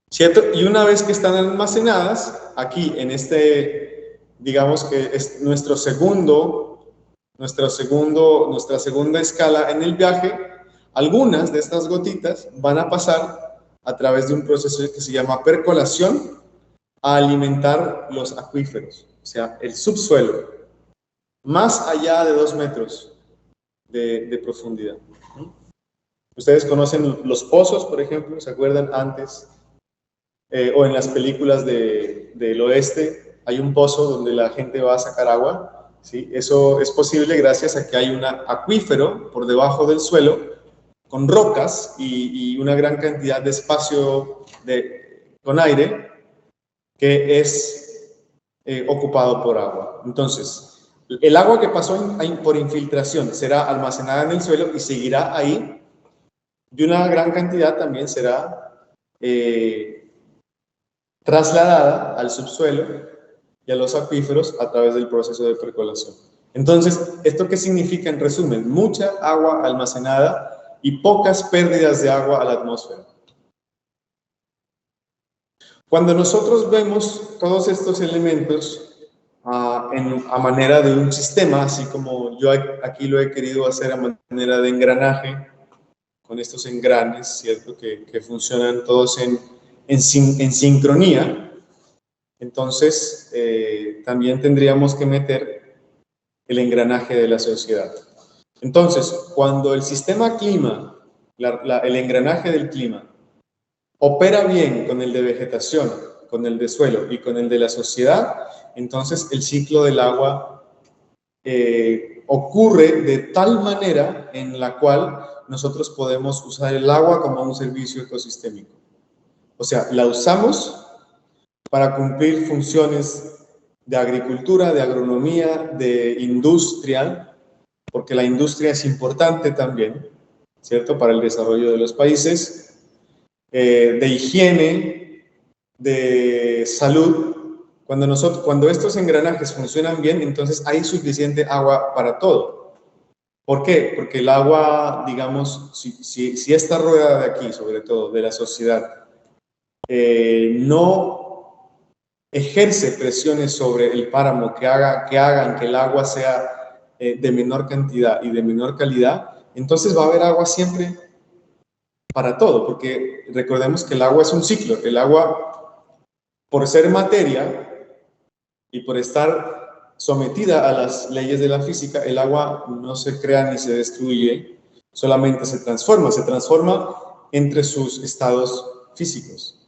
¿Cierto? Y una vez que están almacenadas, aquí en este, digamos que es nuestra segunda escala en el viaje, algunas de estas gotitas van a pasar a través de un proceso que se llama percolación a alimentar los acuíferos, o sea, el subsuelo, más allá de 2 metros de profundidad. Ustedes conocen los pozos, por ejemplo, ¿se acuerdan antes? O en las películas del oeste, hay un pozo donde la gente va a sacar agua, ¿sí? Eso es posible gracias a que hay un acuífero por debajo del suelo, con rocas y una gran cantidad de espacio con aire que es ocupado por agua. Entonces, el agua que pasó por infiltración será almacenada en el suelo y seguirá ahí, y una gran cantidad también será trasladada al subsuelo y a los acuíferos a través del proceso de percolación. Entonces, ¿esto qué significa en resumen? Mucha agua almacenada y pocas pérdidas de agua a la atmósfera. Cuando nosotros vemos todos estos elementos a manera de un sistema, así como yo aquí lo he querido hacer a manera de engranaje, con estos engranes, ¿cierto? Que funcionan todos en sincronía, entonces también tendríamos que meter el engranaje de la sociedad. Entonces, cuando el sistema clima, el engranaje del clima, opera bien con el de vegetación, con el de suelo y con el de la sociedad, entonces el ciclo del agua ocurre de tal manera en la cual nosotros podemos usar el agua como un servicio ecosistémico. O sea, la usamos para cumplir funciones de agricultura, de agronomía, de industria, porque la industria es importante también, ¿cierto?, para el desarrollo de los países, de higiene, de salud, Cuando estos engranajes funcionan bien, entonces hay suficiente agua para todo. ¿Por qué? Porque el agua, digamos, si esta rueda de aquí, sobre todo, de la sociedad, no ejerce presiones sobre el páramo que hagan que el agua sea de menor cantidad y de menor calidad, entonces va a haber agua siempre para todo, porque recordemos que el agua es un ciclo. El agua, por ser materia y por estar sometida a las leyes de la física, el agua no se crea ni se destruye, solamente se transforma entre sus estados físicos: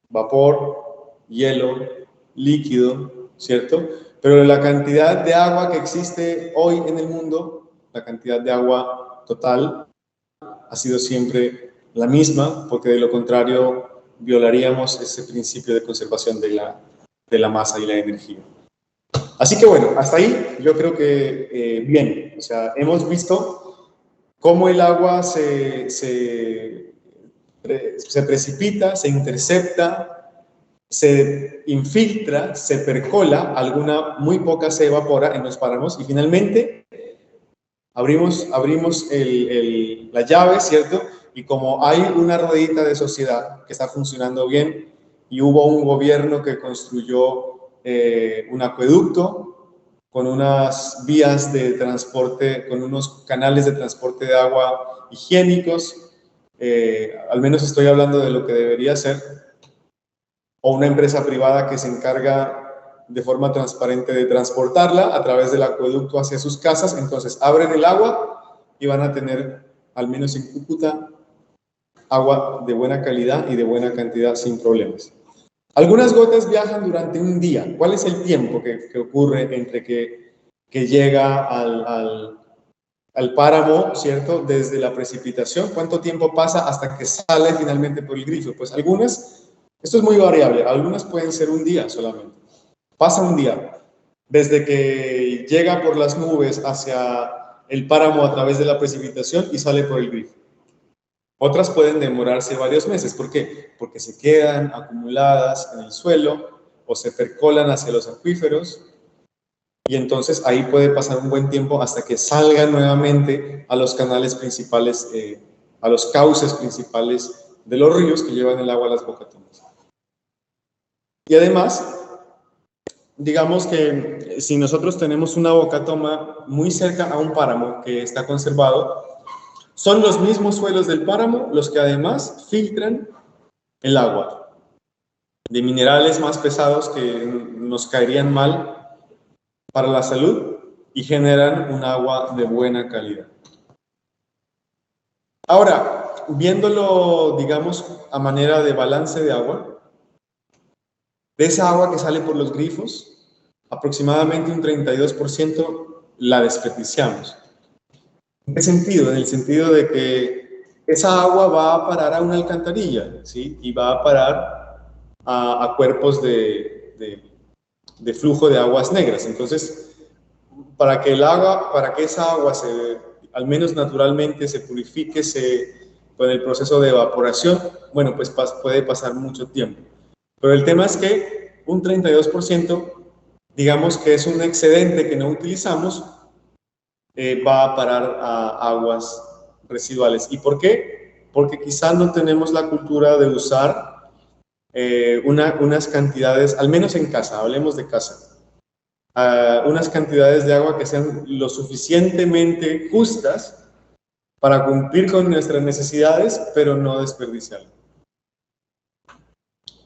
vapor, hielo, líquido, ¿cierto? Pero la cantidad de agua que existe hoy en el mundo, la cantidad de agua total, ha sido siempre la misma, porque de lo contrario violaríamos ese principio de conservación de la masa y la energía. Así que bueno, hasta ahí yo creo que bien. O sea, hemos visto cómo el agua se precipita, se intercepta, se infiltra, se percola, alguna muy poca se evapora en los páramos y finalmente abrimos la llave, ¿cierto? Y como hay una ruedita de sociedad que está funcionando bien y hubo un gobierno que construyó un acueducto con unas vías de transporte, con unos canales de transporte de agua higiénicos, al menos estoy hablando de lo que debería ser, o una empresa privada que se encarga de forma transparente de transportarla a través del acueducto hacia sus casas. Entonces abren el agua y van a tener, al menos en Cúcuta, agua de buena calidad y de buena cantidad sin problemas. Algunas gotas viajan durante un día. ¿Cuál es el tiempo que ocurre entre que llega al páramo, ¿cierto? Desde la precipitación, ¿cuánto tiempo pasa hasta que sale finalmente por el grifo? Pues algunas, esto es muy variable, algunas pueden ser un día solamente. Pasa un día, desde que llega por las nubes hacia el páramo a través de la precipitación y sale por el grifo. Otras pueden demorarse varios meses. ¿Por qué? Porque se quedan acumuladas en el suelo o se percolan hacia los acuíferos y entonces ahí puede pasar un buen tiempo hasta que salgan nuevamente a los canales principales, a los cauces principales de los ríos que llevan el agua a las bocatomas. Y además, digamos que si nosotros tenemos una bocatoma muy cerca a un páramo que está conservado, son los mismos suelos del páramo los que además filtran el agua de minerales más pesados que nos caerían mal para la salud y generan un agua de buena calidad. Ahora, viéndolo, digamos, a manera de balance de agua, de esa agua que sale por los grifos, aproximadamente un 32% la desperdiciamos. ¿En qué sentido? En el sentido de que esa agua va a parar a una alcantarilla, ¿sí? Y va a parar a cuerpos de flujo de aguas negras. Entonces, para que esa agua al menos naturalmente se purifique con el proceso de evaporación, bueno, pues puede pasar mucho tiempo. Pero el tema es que un 32%, digamos que es un excedente que no utilizamos, va a parar a aguas residuales. ¿Y por qué? Porque quizás no tenemos la cultura de usar unas cantidades, al menos en casa, hablemos de casa, unas cantidades de agua que sean lo suficientemente justas para cumplir con nuestras necesidades, pero no desperdiciarlas.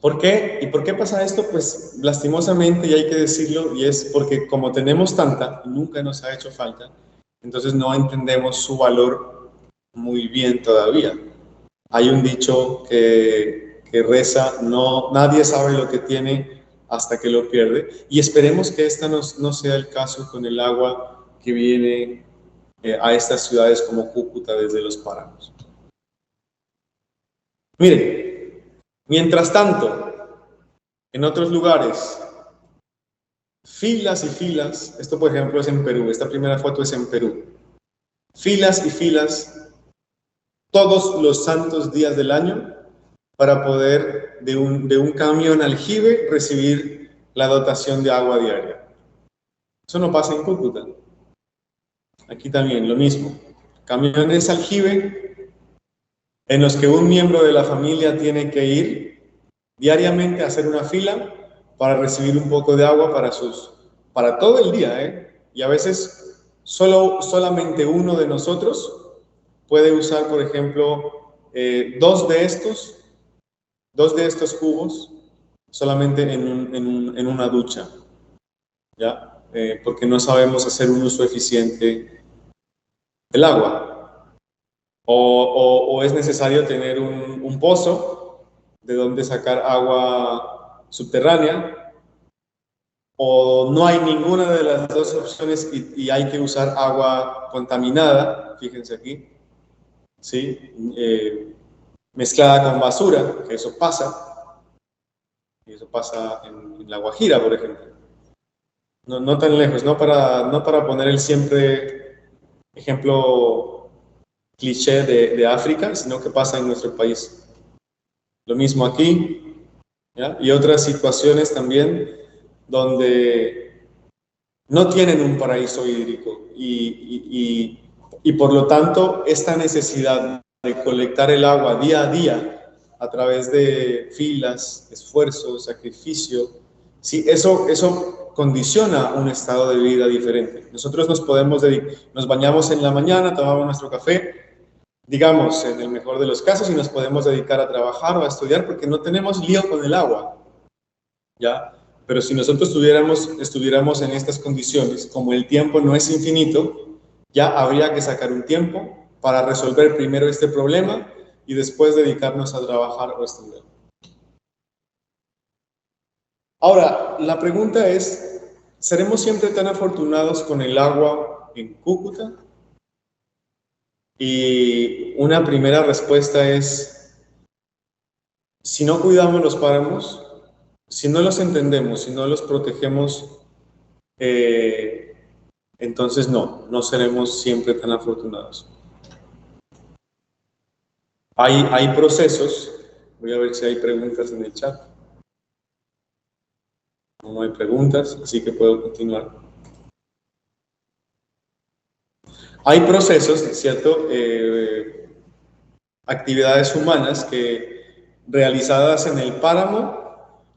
¿Por qué? ¿Y por qué pasa esto? Pues lastimosamente, y hay que decirlo, y es porque como tenemos tanta, nunca nos ha hecho falta, entonces no entendemos su valor muy bien todavía. Hay un dicho que reza: nadie sabe lo que tiene hasta que lo pierde, y esperemos que esta no sea el caso con el agua que viene a estas ciudades como Cúcuta desde los páramos. Miren, mientras tanto, en otros lugares, filas y filas, esto por ejemplo es en Perú, esta primera foto es en Perú, filas y filas todos los santos días del año para poder de un camión aljibe recibir la dotación de agua diaria. Eso no pasa en Cúcuta. Aquí también lo mismo. Camiones aljibe en los que un miembro de la familia tiene que ir diariamente a hacer una fila para recibir un poco de agua para todo el día, ¿eh? Y a veces solamente uno de nosotros puede usar, por ejemplo, dos de estos cubos solamente en una ducha, ¿ya? Porque no sabemos hacer un uso eficiente del agua. O es necesario tener un pozo de donde sacar agua subterránea, o no hay ninguna de las dos opciones y hay que usar agua contaminada, fíjense aquí, ¿sí? Mezclada con basura, que eso pasa en La Guajira, por ejemplo. No tan lejos, no para poner el siempre ejemplo cliché de África, sino que pasa en nuestro país. Lo mismo aquí, ¿ya? Y otras situaciones también donde no tienen un paraíso hídrico y por lo tanto esta necesidad de colectar el agua día a día a través de filas, esfuerzo, sacrificio, sí, eso condiciona un estado de vida diferente. Nosotros nos bañamos en la mañana, tomamos nuestro café, digamos, en el mejor de los casos, y nos podemos dedicar a trabajar o a estudiar porque no tenemos lío con el agua, ¿ya? Pero si nosotros estuviéramos en estas condiciones, como el tiempo no es infinito, ya habría que sacar un tiempo para resolver primero este problema y después dedicarnos a trabajar o estudiar. Ahora, la pregunta es, ¿seremos siempre tan afortunados con el agua en Cúcuta? Y una primera respuesta es, si no cuidamos los páramos, si no los entendemos, si no los protegemos, entonces no seremos siempre tan afortunados. Hay procesos, voy a ver si hay preguntas en el chat. No hay preguntas, así que puedo continuar. Hay procesos, ¿cierto? Actividades humanas que realizadas en el páramo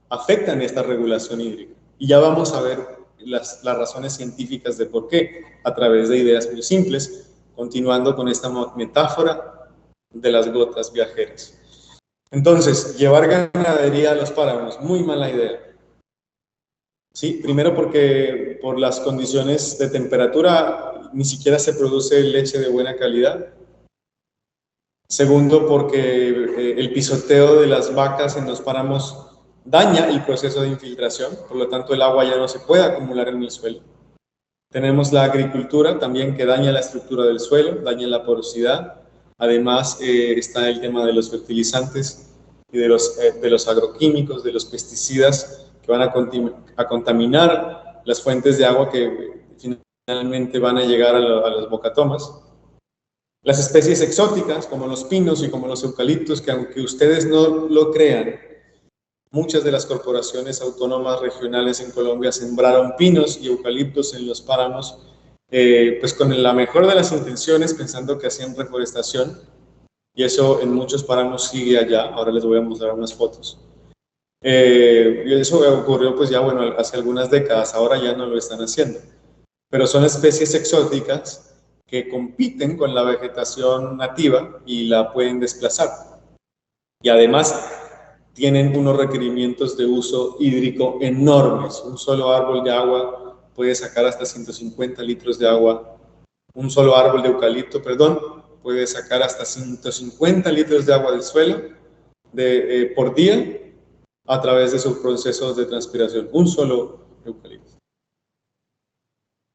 afectan esta regulación hídrica. Y ya vamos a ver las razones científicas de por qué, a través de ideas muy simples, continuando con esta metáfora de las gotas viajeras. Entonces, llevar ganadería a los páramos, muy mala idea. Sí, primero porque por las condiciones de temperatura ni siquiera se produce leche de buena calidad. Segundo, porque el pisoteo de las vacas en los páramos daña el proceso de infiltración, por lo tanto el agua ya no se puede acumular en el suelo. Tenemos la agricultura también que daña la estructura del suelo, daña la porosidad. Además está el tema de los fertilizantes y de los agroquímicos, de los pesticidas que van a contaminar las fuentes de agua que finalmente van a llegar a las bocatomas. Las especies exóticas, como los pinos y como los eucaliptos, que aunque ustedes no lo crean, muchas de las corporaciones autónomas regionales en Colombia sembraron pinos y eucaliptos en los páramos, pues con la mejor de las intenciones, pensando que hacían reforestación, y eso en muchos páramos sigue allá. Ahora les voy a mostrar unas fotos. Y eso ocurrió pues ya, bueno, hace algunas décadas, ahora ya no lo están haciendo. Pero son especies exóticas que compiten con la vegetación nativa y la pueden desplazar. Y además tienen unos requerimientos de uso hídrico enormes. Un solo árbol de agua puede sacar hasta 150 litros de agua. Un solo árbol de eucalipto, puede sacar hasta 150 litros de agua del suelo por día a través de sus procesos de transpiración. Un solo eucalipto.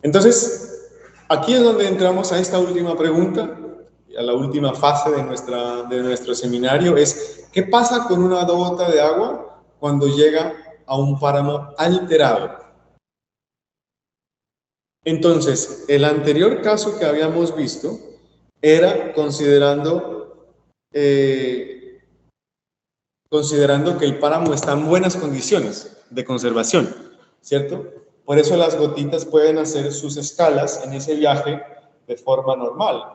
Entonces, aquí es donde entramos a esta última pregunta, a la última fase de nuestro seminario, es ¿qué pasa con una gota de agua cuando llega a un páramo alterado? Entonces, el anterior caso que habíamos visto era considerando que el páramo está en buenas condiciones de conservación. ¿cierto? Por eso las gotitas pueden hacer sus escalas en ese viaje de forma normal.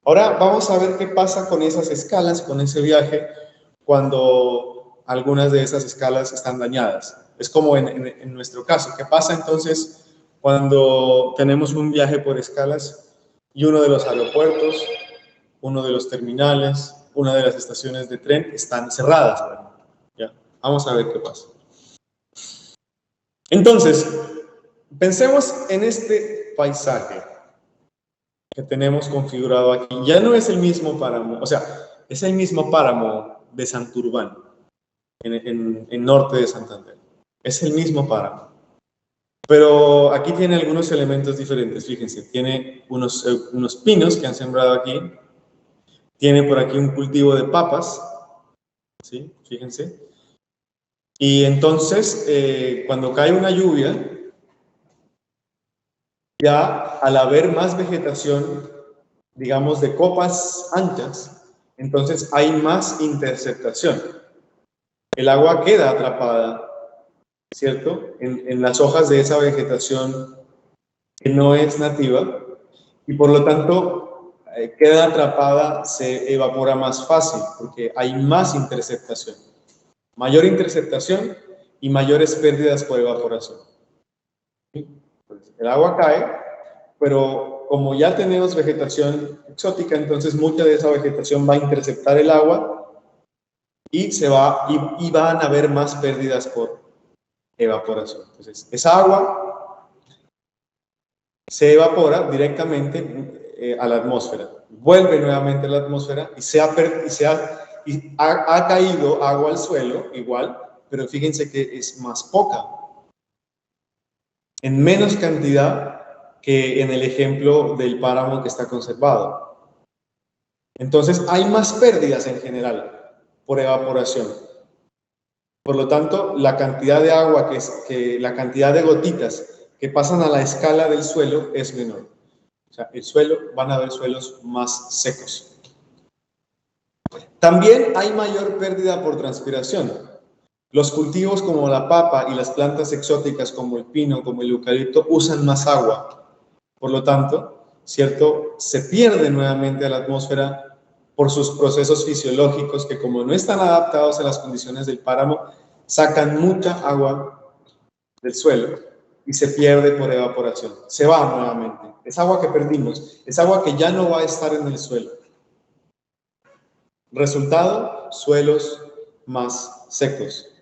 Ahora vamos a ver qué pasa con esas escalas, con ese viaje, cuando algunas de esas escalas están dañadas. Es como en nuestro caso. ¿Qué pasa entonces cuando tenemos un viaje por escalas y uno de los aeropuertos, uno de los terminales, una de las estaciones de tren están cerradas? ¿Ya? Vamos a ver qué pasa. Entonces, pensemos en este paisaje que tenemos configurado aquí. Ya no es el mismo páramo, o sea, es el mismo páramo de Santurbán, en norte de Santander. Es el mismo páramo. Pero aquí tiene algunos elementos diferentes, fíjense. Tiene unos pinos que han sembrado aquí. Tiene por aquí un cultivo de papas, ¿sí? Fíjense. Y entonces, cuando cae una lluvia, ya al haber más vegetación, digamos, de copas anchas, entonces hay más interceptación. El agua queda atrapada, ¿cierto? En las hojas de esa vegetación que no es nativa y por lo tanto queda atrapada, se evapora más fácil porque hay más interceptación. Mayor interceptación y mayores pérdidas por evaporación. ¿Sí? Pues el agua cae, pero como ya tenemos vegetación exótica, entonces mucha de esa vegetación va a interceptar el agua y van a haber más pérdidas por evaporación. Entonces, esa agua se evapora directamente a la atmósfera, vuelve nuevamente a la atmósfera y ha caído agua al suelo igual, pero fíjense que es más poca, en menos cantidad que en el ejemplo del páramo que está conservado. Entonces hay más pérdidas en general por evaporación. Por lo tanto, la cantidad de agua, la cantidad de gotitas que pasan a la escala del suelo es menor. O sea, van a haber suelos más secos. También hay mayor pérdida por transpiración. Los cultivos como la papa y las plantas exóticas como el pino, como el eucalipto, usan más agua. Por lo tanto, ¿cierto? Se pierde nuevamente a la atmósfera por sus procesos fisiológicos que, como no están adaptados a las condiciones del páramo, sacan mucha agua del suelo y se pierde por evaporación. Se va nuevamente. Es agua que perdimos, es agua que ya no va a estar en el suelo. Resultado, suelos más secos.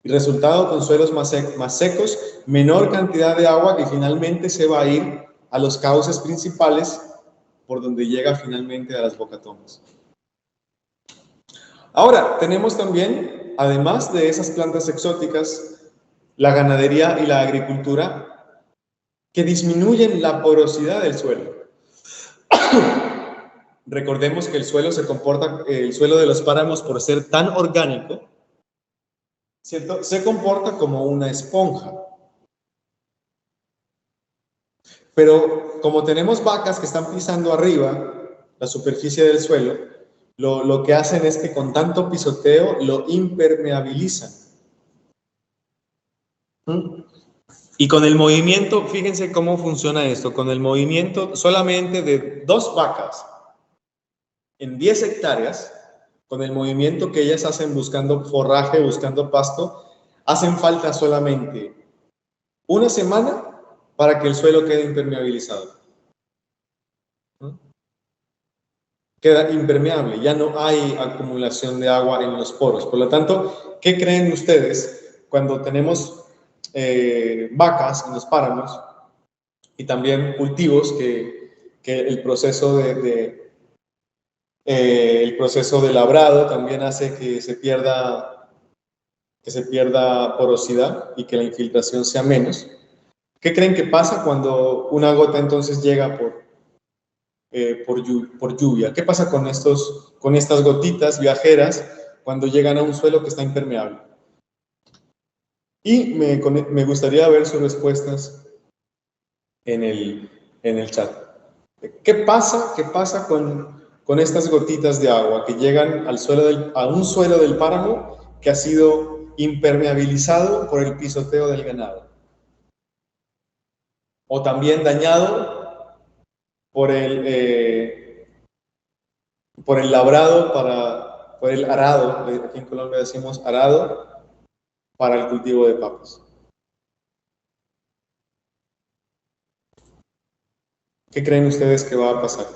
Y resultado, con suelos más secos, menor cantidad de agua que finalmente se va a ir a los cauces principales por donde llega finalmente a las bocatomas. Ahora, tenemos también, además de esas plantas exóticas, la ganadería y la agricultura que disminuyen la porosidad del suelo. Recordemos que el suelo el suelo de los páramos, por ser tan orgánico, ¿cierto?, se comporta como una esponja. Pero como tenemos vacas que están pisando arriba la superficie del suelo, lo que hacen es que con tanto pisoteo lo impermeabilizan. Y con el movimiento, fíjense cómo funciona esto, con el movimiento solamente de 2 vacas en 10 hectáreas, con el movimiento que ellas hacen buscando forraje, buscando pasto, hacen falta solamente 1 semana para que el suelo quede impermeabilizado. Queda impermeable, ya no hay acumulación de agua en los poros. Por lo tanto, ¿qué creen ustedes cuando tenemos vacas en los páramos y también cultivos que el proceso el proceso de labrado también hace que se pierda porosidad y que la infiltración sea menos? ¿Qué creen que pasa cuando una gota entonces llega por lluvia? ¿Qué pasa con estas gotitas viajeras cuando llegan a un suelo que está impermeable? Y me gustaría ver sus respuestas en el chat. ¿Qué pasa con estas gotitas de agua que llegan a un suelo del páramo que ha sido impermeabilizado por el pisoteo del ganado? o también dañado por el labrado, por el arado, aquí en Colombia decimos arado, para el cultivo de papas. ¿Qué creen ustedes que va a pasar?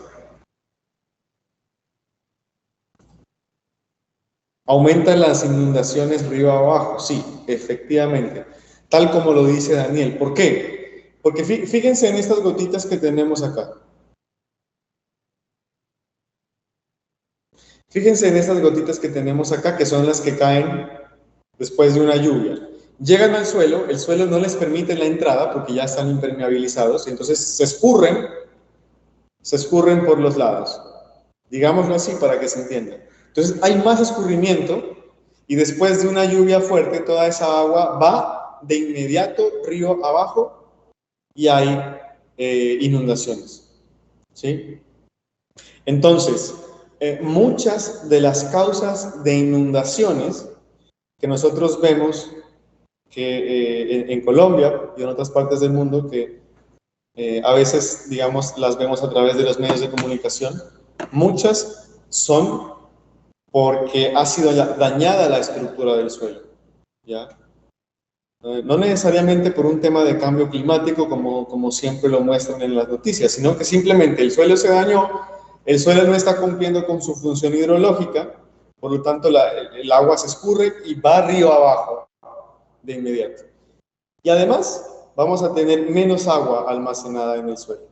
¿Aumentan las inundaciones río abajo? Sí, efectivamente, tal como lo dice Daniel. ¿Por qué? Porque fíjense en estas gotitas que tenemos acá. Fíjense en estas gotitas que tenemos acá, que son las que caen después de una lluvia. Llegan al suelo, el suelo no les permite la entrada porque ya están impermeabilizados, y entonces se escurren por los lados. Digámoslo así para que se entienda. Entonces hay más escurrimiento y después de una lluvia fuerte toda esa agua va de inmediato río abajo y hay inundaciones. ¿Sí? Entonces, muchas de las causas de inundaciones que nosotros vemos que en Colombia y en otras partes del mundo que a veces, digamos, las vemos a través de los medios de comunicación, muchas son porque ha sido dañada la estructura del suelo, ¿ya? No necesariamente por un tema de cambio climático como siempre lo muestran en las noticias, sino que simplemente el suelo se dañó, el suelo no está cumpliendo con su función hidrológica, por lo tanto el agua se escurre y va río abajo de inmediato. Y además vamos a tener menos agua almacenada en el suelo.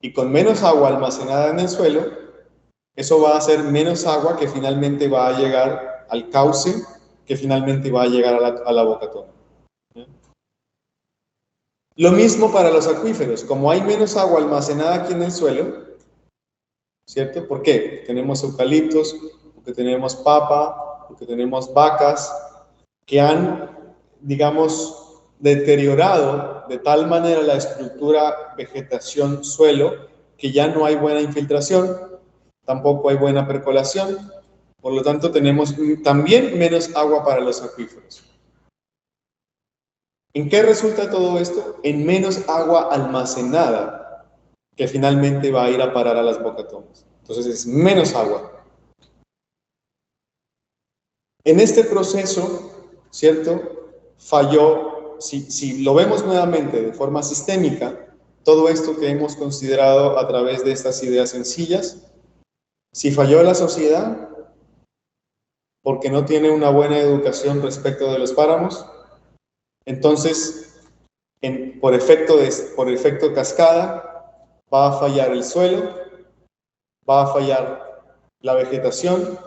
Y con menos agua almacenada en el suelo, eso va a ser menos agua que finalmente va a llegar al cauce, que finalmente va a llegar a la bocatoma. Lo mismo para los acuíferos. Como hay menos agua almacenada aquí en el suelo, ¿cierto? ¿Por qué? Porque tenemos eucaliptos, porque tenemos papa, porque tenemos vacas que han, digamos, deteriorado de tal manera la estructura vegetación-suelo que ya no hay buena infiltración, tampoco hay buena percolación, por lo tanto tenemos también menos agua para los acuíferos. ¿En qué resulta todo esto? En menos agua almacenada, que finalmente va a ir a parar a las bocatomas. Entonces es menos agua. En este proceso, ¿cierto? Falló, si lo vemos nuevamente de forma sistémica, todo esto que hemos considerado a través de estas ideas sencillas, si falló la sociedad, porque no tiene una buena educación respecto de los páramos, entonces, por efecto cascada, va a fallar el suelo, va a fallar la vegetación,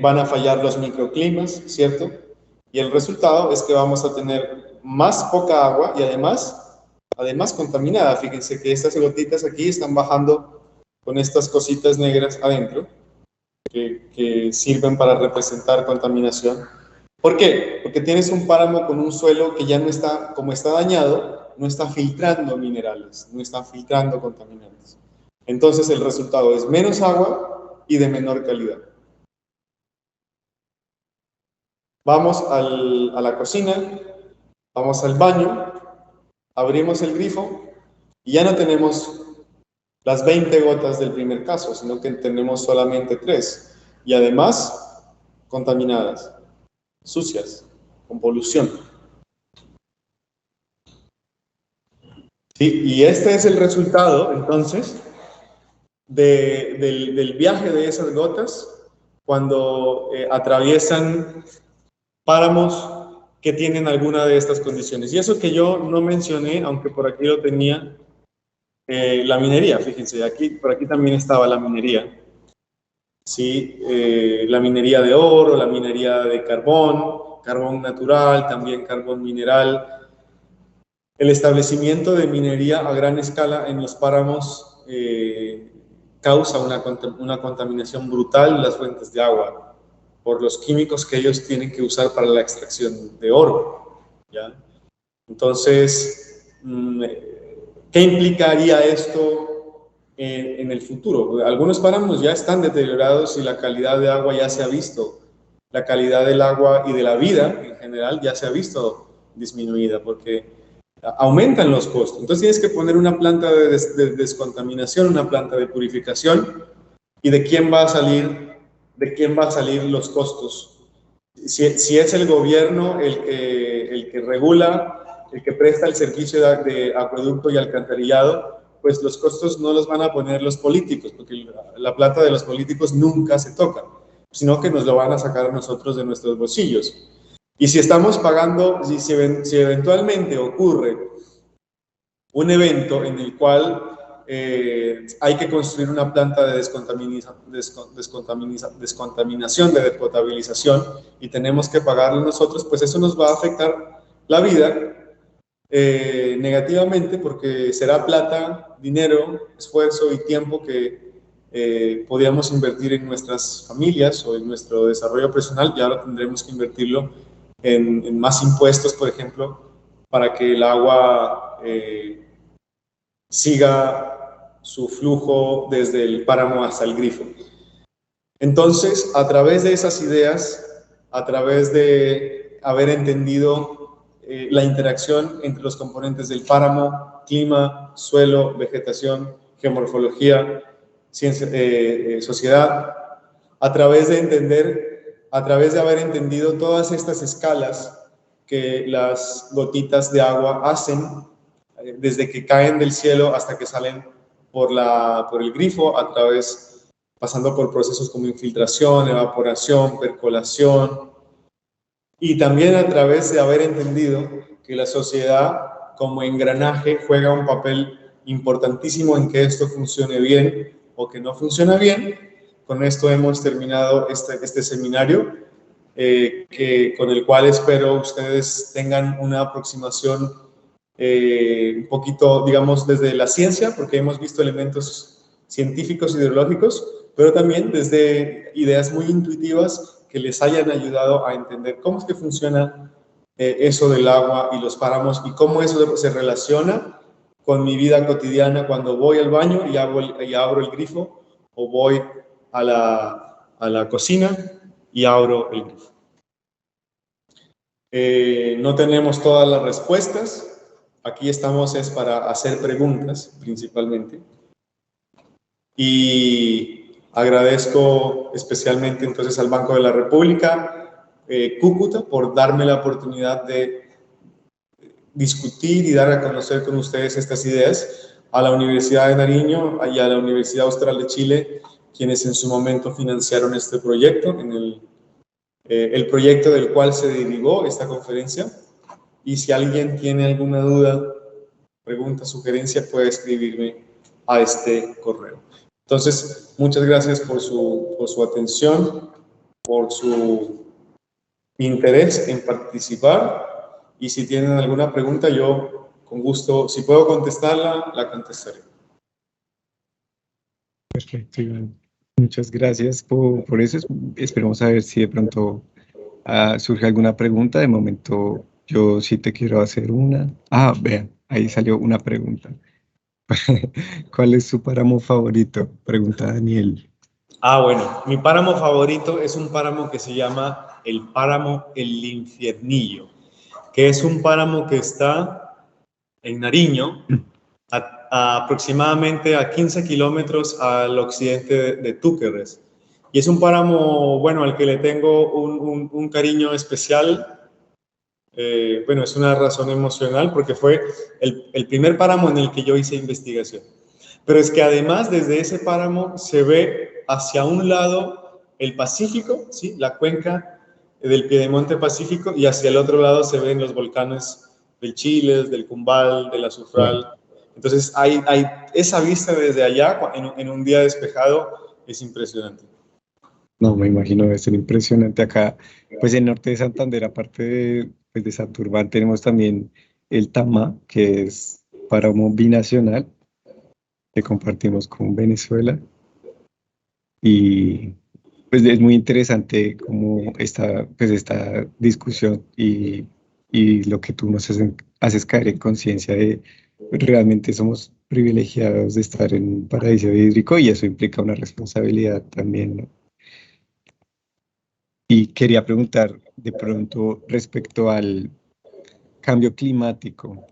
van a fallar los microclimas, ¿cierto? Y el resultado es que vamos a tener más poca agua y además contaminada. Fíjense que estas gotitas aquí están bajando con estas cositas negras adentro, que sirven para representar contaminación. ¿Por qué? Porque tienes un páramo con un suelo que ya no está, como está dañado, no está filtrando minerales, no está filtrando contaminantes. Entonces el resultado es menos agua y de menor calidad. Vamos a la cocina, vamos al baño, abrimos el grifo y ya no tenemos las 20 gotas del primer caso, sino que tenemos solamente 3. Y además, contaminadas, sucias, con polución. ¿Sí? Y este es el resultado, entonces, del viaje de esas gotas cuando atraviesan páramos que tienen alguna de estas condiciones. Y eso que yo no mencioné, aunque por aquí lo tenía, la minería, fíjense, por aquí también estaba la minería. ¿Sí? La minería de oro, la minería de carbón natural, también carbón mineral. El establecimiento de minería a gran escala en los páramos causa una contaminación brutal de las fuentes de agua por los químicos que ellos tienen que usar para la extracción de oro, ¿ya? Entonces, ¿qué implicaría esto en el futuro? Algunos páramos ya están deteriorados y la calidad de agua ya se ha visto. La calidad del agua y de la vida en general ya se ha visto disminuida porque aumentan los costos. Entonces tienes que poner una planta de descontaminación, una planta de purificación, y de quién va a salir los costos. Si es el gobierno el que regula, el que presta el servicio de acueducto y alcantarillado, pues los costos no los van a poner los políticos, porque la plata de los políticos nunca se toca, sino que nos lo van a sacar a nosotros de nuestros bolsillos. Y si estamos pagando, si eventualmente ocurre un evento en el cual hay que construir una planta de descontaminación, de despotabilización, y tenemos que pagarlo nosotros, pues eso nos va a afectar la vida negativamente, porque será plata, dinero, esfuerzo y tiempo que podíamos invertir en nuestras familias o en nuestro desarrollo personal, y ahora tendremos que invertirlo en más impuestos, por ejemplo, para que el agua siga su flujo desde el páramo hasta el grifo. Entonces, a través de esas ideas, a través de haber entendido la interacción entre los componentes del páramo, clima, suelo, vegetación, geomorfología, ciencia, sociedad, a través de haber entendido todas estas escalas que las gotitas de agua hacen, desde que caen del cielo hasta que salen por el grifo, pasando por procesos como infiltración, evaporación, percolación, y también a través de haber entendido que la sociedad como engranaje juega un papel importantísimo en que esto funcione bien o que no funciona bien. Con esto hemos terminado este seminario, con el cual espero ustedes tengan una aproximación un poquito, digamos, desde la ciencia, porque hemos visto elementos científicos, ideológicos, pero también desde ideas muy intuitivas que les hayan ayudado a entender cómo es que funciona eso del agua y los páramos, y cómo eso se relaciona con mi vida cotidiana cuando voy al baño y abro el grifo, o voy a la cocina y abro el grifo. No tenemos todas las respuestas. Aquí estamos es para hacer preguntas, principalmente. Y agradezco especialmente entonces al Banco de la República, Cúcuta, por darme la oportunidad de discutir y dar a conocer con ustedes estas ideas, a la Universidad de Nariño y a la Universidad Austral de Chile, quienes en su momento financiaron este proyecto, el proyecto del cual se derivó esta conferencia. Y si alguien tiene alguna duda, pregunta, sugerencia, puede escribirme a este correo. Entonces, muchas gracias por su atención, por su interés en participar, y si tienen alguna pregunta, yo con gusto, si puedo contestarla, la contestaré. Perfecto, Iván. Muchas gracias por eso. Esperemos a ver si de pronto surge alguna pregunta. De momento, yo sí te quiero hacer una. Vean, ahí salió una pregunta. ¿Cuál es su páramo favorito? Pregunta Daniel. Bueno, mi páramo favorito es un páramo que se llama el páramo El Infiernillo, que es un páramo que está en Nariño, aproximadamente a 15 kilómetros al occidente de Túquerres. Y es un páramo, bueno, al que le tengo un cariño especial. Bueno, es una razón emocional porque fue el primer páramo en el que yo hice investigación. Pero es que además desde ese páramo se ve hacia un lado el Pacífico, ¿sí? La cuenca del Piedemonte Pacífico, y hacia el otro lado se ven los volcanes del Chiles, del Cumbal, del Azufral. Entonces hay esa vista desde allá en un día despejado, es impresionante. No, me imagino, debe ser impresionante acá. Pues en el norte de Santander, aparte de Santurbán, tenemos también el Tamá, que es páramo binacional, que compartimos con Venezuela. Y pues es muy interesante como esta discusión y lo que tú nos haces caer en conciencia de realmente somos privilegiados de estar en un paraíso hídrico, y eso implica una responsabilidad también, ¿no? Y quería preguntar de pronto respecto al cambio climático.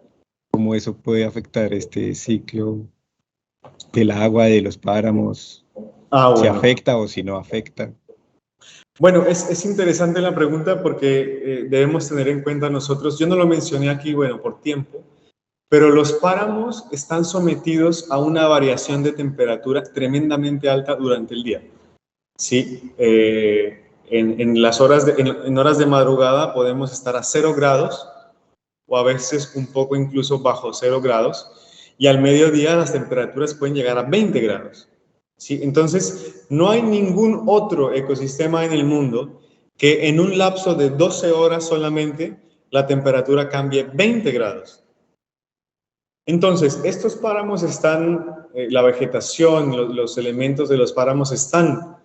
cómo eso puede afectar este ciclo del agua, de los páramos, si Bueno. afecta o si no afecta. Bueno, es interesante la pregunta porque debemos tener en cuenta nosotros, yo no lo mencioné aquí, bueno, por tiempo, pero los páramos están sometidos a una variación de temperatura tremendamente alta durante el día. Sí, en las horas en horas de madrugada podemos estar a 0 grados o a veces un poco incluso bajo 0 grados, y al mediodía las temperaturas pueden llegar a 20 grados. ¿Sí? Entonces, no hay ningún otro ecosistema en el mundo que en un lapso de 12 horas solamente la temperatura cambie 20 grados. Entonces, estos páramos están, la vegetación, los elementos de los páramos están,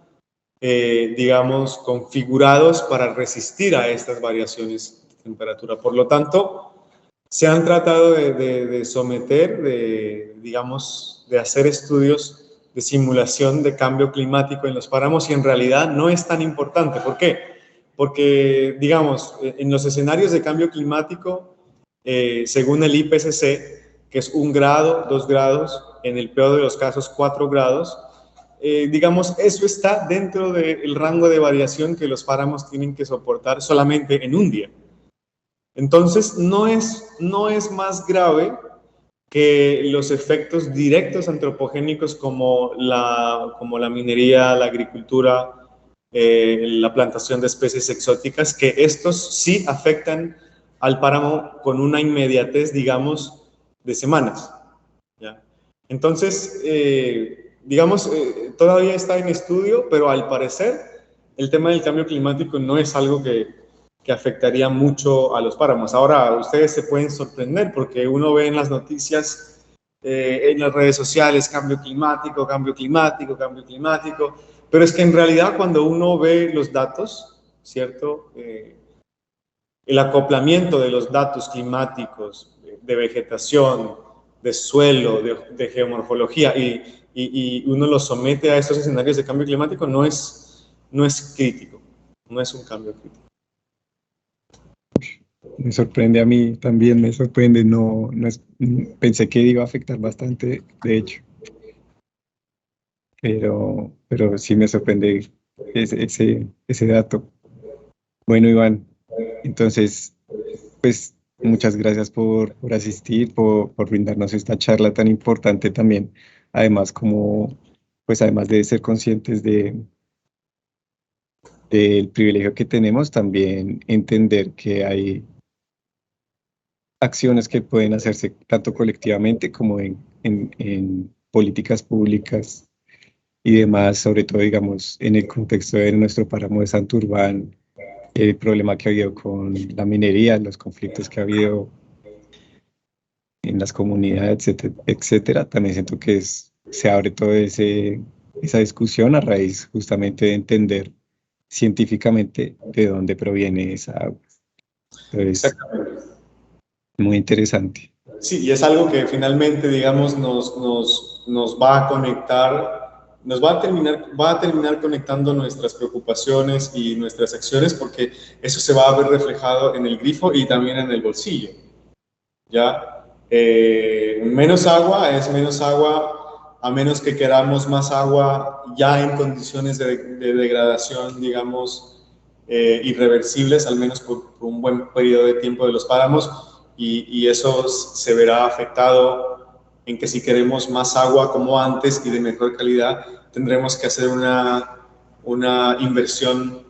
digamos, configurados para resistir a estas variaciones de temperatura. Por lo tanto, se han tratado de someter, digamos, de hacer estudios de simulación de cambio climático en los páramos, y en realidad no es tan importante. ¿Por qué? Porque, digamos, en los escenarios de cambio climático, según el IPCC, que es 1 grado, 2 grados, en el peor de los casos 4 grados, digamos, eso está dentro del rango de variación que los páramos tienen que soportar solamente en un día. Entonces, no es más grave que los efectos directos antropogénicos como la minería, la agricultura, la plantación de especies exóticas, que estos sí afectan al páramo con una inmediatez, digamos, de semanas. ¿Ya? Entonces, digamos, todavía está en estudio, pero al parecer el tema del cambio climático no es algo que afectaría mucho a los páramos. Ahora, ustedes se pueden sorprender porque uno ve en las noticias, en las redes sociales, cambio climático, cambio climático, cambio climático, pero es que en realidad cuando uno ve los datos, ¿cierto? El acoplamiento de los datos climáticos, de vegetación, de suelo, de geomorfología, y uno los somete a estos escenarios de cambio climático, no es crítico, no es un cambio crítico. Me sorprende a mí también, me sorprende, pensé que iba a afectar bastante, de hecho, pero sí me sorprende ese dato. Bueno, Iván, entonces, pues muchas gracias por asistir, por brindarnos esta charla tan importante también. Además, pues además de ser conscientes del privilegio que tenemos, también entender que hay acciones que pueden hacerse tanto colectivamente como en políticas públicas y demás, sobre todo, digamos, en el contexto de nuestro páramo de Santurbán, el problema que ha habido con la minería, los conflictos que ha habido en las comunidades, etcétera, etcétera. También siento que se abre toda esa discusión a raíz justamente de entender científicamente de dónde proviene esa agua. Entonces, muy interesante. Sí, y es algo que finalmente, digamos, nos va a conectar, va a terminar conectando nuestras preocupaciones y nuestras acciones, porque eso se va a ver reflejado en el grifo y también en el bolsillo. ¿Ya? Menos agua es menos agua, a menos que queramos más agua ya en condiciones de degradación, digamos, irreversibles, al menos por un buen periodo de tiempo de los páramos, y eso se verá afectado en que si queremos más agua como antes y de mejor calidad, tendremos que hacer una inversión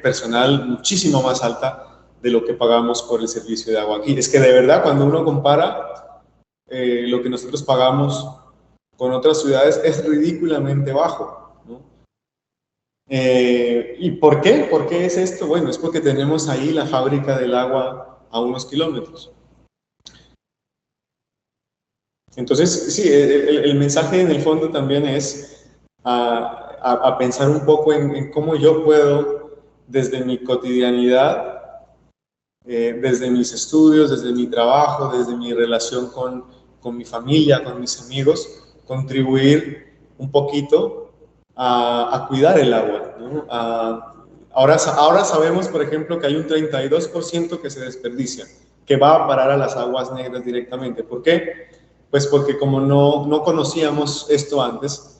personal muchísimo más alta de lo que pagamos por el servicio de agua aquí. Es que de verdad, cuando uno compara lo que nosotros pagamos con otras ciudades, es ridículamente bajo, ¿no? ¿Y por qué? ¿Por qué es esto? Bueno, es porque tenemos ahí la fábrica del agua a unos kilómetros. Entonces, sí, el mensaje en el fondo también es a pensar un poco en cómo yo puedo, desde mi cotidianidad, desde mis estudios, desde mi trabajo, desde mi relación con mi familia, con mis amigos, contribuir un poquito a cuidar el agua, ¿no? Ahora sabemos, por ejemplo, que hay un 32% que se desperdicia que va a parar a las aguas negras directamente. ¿Por qué? Pues porque como no conocíamos esto antes,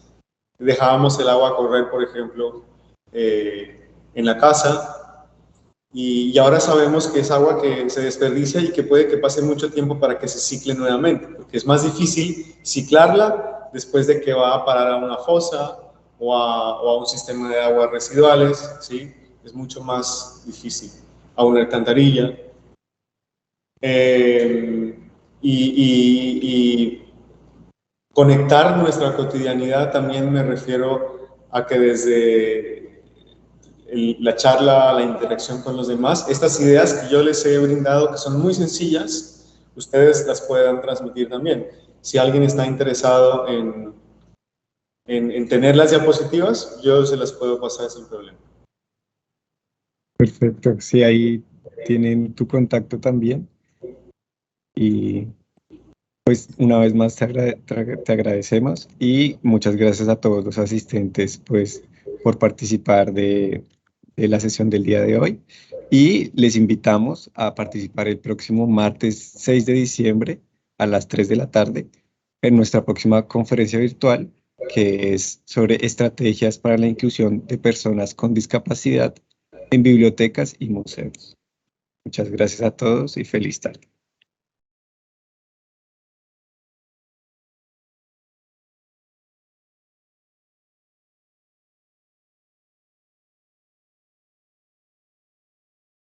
dejábamos el agua correr, por ejemplo, en la casa, y ahora sabemos que es agua que se desperdicia y que puede que pase mucho tiempo para que se cicle nuevamente, porque es más difícil ciclarla después de que va a parar a una fosa o a un sistema de aguas residuales, ¿sí? Es mucho más difícil, a una alcantarilla. Y conectar nuestra cotidianidad también me refiero a que desde la charla, la interacción con los demás, estas ideas que yo les he brindado, que son muy sencillas, ustedes las puedan transmitir también. Si alguien está interesado en tener las diapositivas, yo se las puedo pasar sin problema. Perfecto, sí, ahí tienen tu contacto también. Y pues una vez más te agradecemos y muchas gracias a todos los asistentes pues por participar de la sesión del día de hoy y les invitamos a participar el próximo martes 6 de diciembre a las 3 de la tarde en nuestra próxima conferencia virtual que es sobre estrategias para la inclusión de personas con discapacidad en bibliotecas y museos. Muchas gracias a todos y feliz tarde.